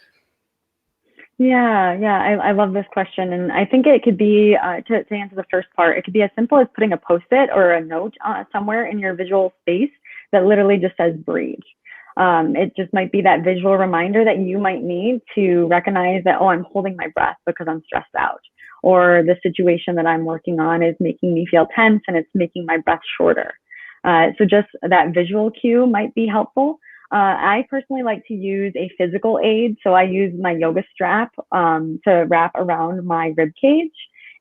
Yeah, I love this question. And I think it could be, to answer the first part, it could be as simple as putting a Post-it or a note somewhere in your visual space that literally just says breathe. It just might be that visual reminder that you might need to recognize that, oh, I'm holding my breath because I'm stressed out, or the situation that I'm working on is making me feel tense and it's making my breath shorter. So just that visual cue might be helpful. I personally like to use a physical aid. So I use my yoga strap to wrap around my rib cage.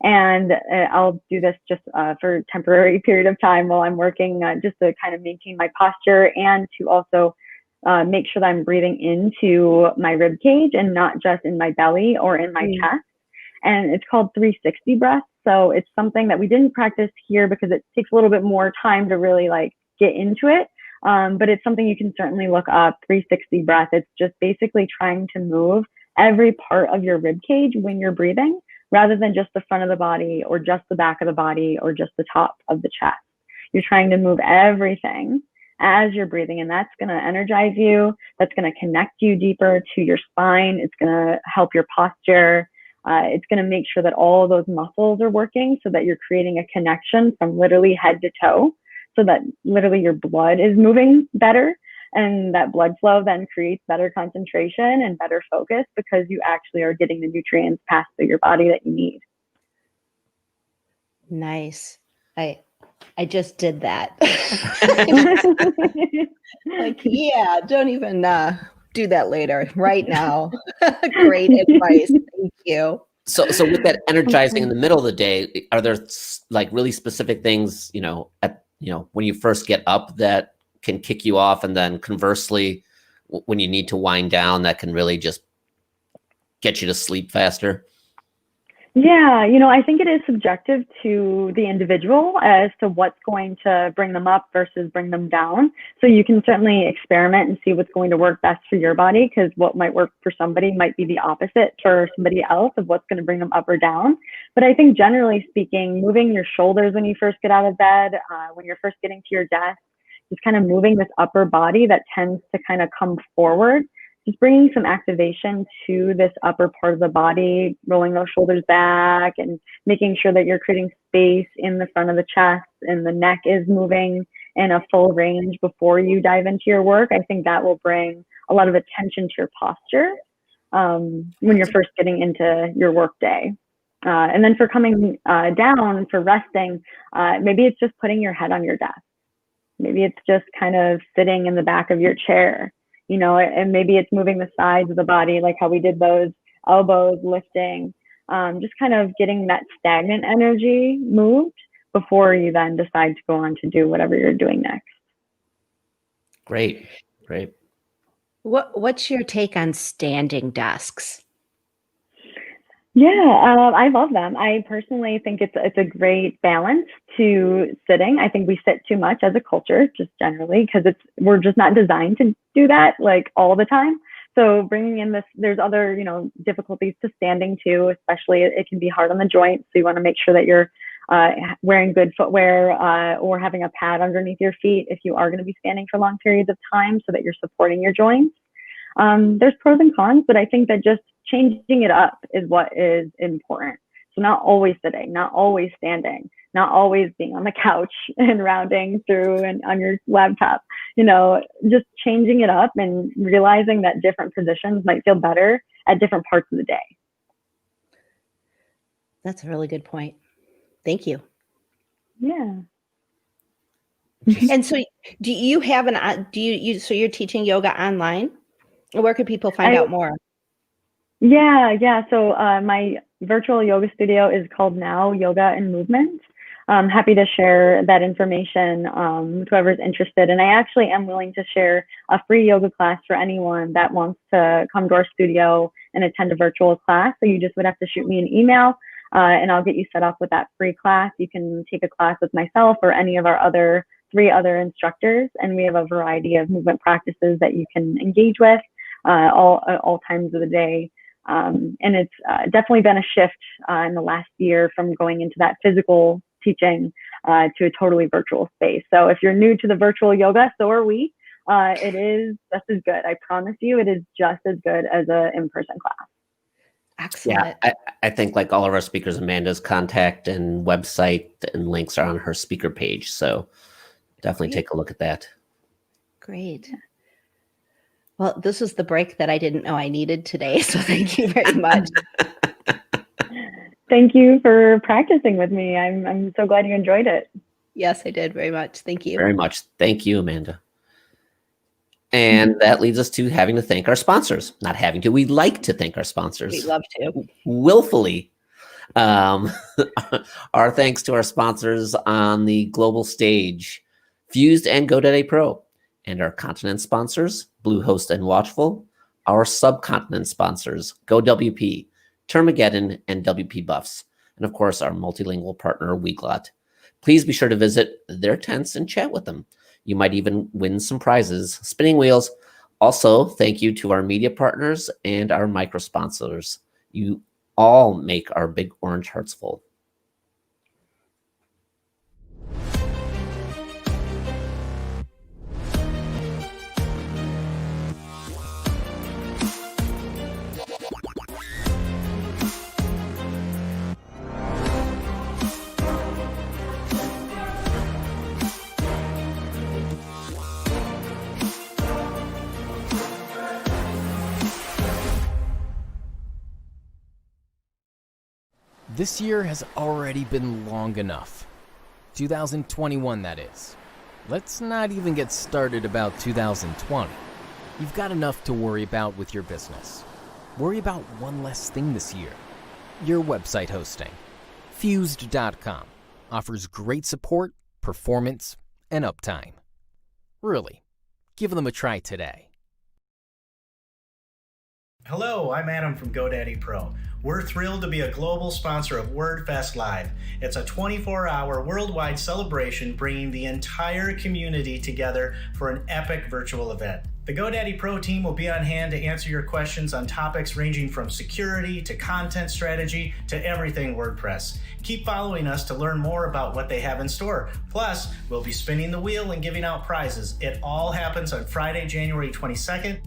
And I'll do this just for a temporary period of time while I'm working, just to kind of maintain my posture, and to also make sure that I'm breathing into my rib cage and not just in my belly or in my chest. And it's called 360 breath. So it's something that we didn't practice here because it takes a little bit more time to really like get into it. But it's something you can certainly look up, 360 breath. It's just basically trying to move every part of your rib cage when you're breathing, rather than just the front of the body or just the back of the body or just the top of the chest. You're trying to move everything as you're breathing, and that's going to energize you. That's going to connect you deeper to your spine. It's going to help your posture. It's going to make sure that all of those muscles are working so that you're creating a connection from literally head to toe, so that literally your blood is moving better, and that blood flow then creates better concentration and better focus, because you actually are getting the nutrients passed through your body that you need. Nice. I just did that. Like, yeah, don't even do that later. Right now. Great advice. Thank you. So with that energizing in the middle of the day, are there like really specific things, when you first get up that can kick you off, and then conversely, when you need to wind down, that can really just get you to sleep faster? Yeah, I think it is subjective to the individual as to what's going to bring them up versus bring them down. So you can certainly experiment and see what's going to work best for your body, because what might work for somebody might be the opposite for somebody else of what's going to bring them up or down. But I think generally speaking, moving your shoulders when you first get out of bed, when you're first getting to your desk, just kind of moving this upper body that tends to kind of come forward, just bringing some activation to this upper part of the body, rolling those shoulders back and making sure that you're creating space in the front of the chest and the neck is moving in a full range before you dive into your work. I think that will bring a lot of attention to your posture when you're first getting into your work day. And then for coming down, for resting, maybe it's just putting your head on your desk. Maybe it's just kind of sitting in the back of your chair. And maybe it's moving the sides of the body, like how we did those elbows lifting, just kind of getting that stagnant energy moved before you then decide to go on to do whatever you're doing next. Great. What's your take on standing desks? Yeah, I love them. I personally think it's a great balance to sitting. I think we sit too much as a culture, just generally, because we're just not designed to do that like all the time. So bringing in this, there's other difficulties to standing too. Especially it can be hard on the joints. So you want to make sure that you're wearing good footwear or having a pad underneath your feet if you are going to be standing for long periods of time, so that you're supporting your joints. There's pros and cons, but I think that just changing it up is what is important. So not always sitting, not always standing, not always being on the couch and rounding through and on your laptop, just changing it up and realizing that different positions might feel better at different parts of the day. That's a really good point. Thank you. Yeah. And so do you have so you're teaching yoga online? Where could people find out more? Yeah. So my virtual yoga studio is called Now Yoga and Movement. I'm happy to share that information with whoever's interested. And I actually am willing to share a free yoga class for anyone that wants to come to our studio and attend a virtual class. So you just would have to shoot me an email and I'll get you set up with that free class. You can take a class with myself or any of our three other instructors. And we have a variety of movement practices that you can engage with all times of the day. And it's definitely been a shift in the last year from going into that physical teaching to a totally virtual space. So if you're new to the virtual yoga, so are we. It is just as good. I promise you, it is just as good as an in-person class. Excellent. Yeah, I think like all of our speakers, Amanda's contact and website and links are on her speaker page. So definitely take a look at that. Great. Well, this is the break that I didn't know I needed today. So thank you very much. Thank you for practicing with me. I'm so glad you enjoyed it. Yes, I did very much. Thank you. Very much. Thank you, Amanda. And that leads us to having to thank our sponsors. Not having to, we'd like to thank our sponsors. We'd love to. Willfully. Our thanks to our sponsors on the global stage, Fused and GoDaddy Pro, and our continent sponsors, Bluehost and Watchful, our subcontinent sponsors, GoWP, Termageddon, and WP Buffs, and of course, our multilingual partner, Weglot. Please be sure to visit their tents and chat with them. You might even win some prizes, spinning wheels. Also, thank you to our media partners and our micro sponsors. You all make our big orange hearts full. This year has already been long enough. 2021, that is. Let's not even get started about 2020. You've got enough to worry about with your business. Worry about one less thing this year. Your website hosting. Fused.com offers great support, performance, and uptime. Really, give them a try today. Hello, I'm Adam from GoDaddy Pro. We're thrilled to be a global sponsor of WordFest Live. It's a 24-hour worldwide celebration bringing the entire community together for an epic virtual event. The GoDaddy Pro team will be on hand to answer your questions on topics ranging from security to content strategy to everything WordPress. Keep following us to learn more about what they have in store. Plus, we'll be spinning the wheel and giving out prizes. It all happens on Friday, January 22nd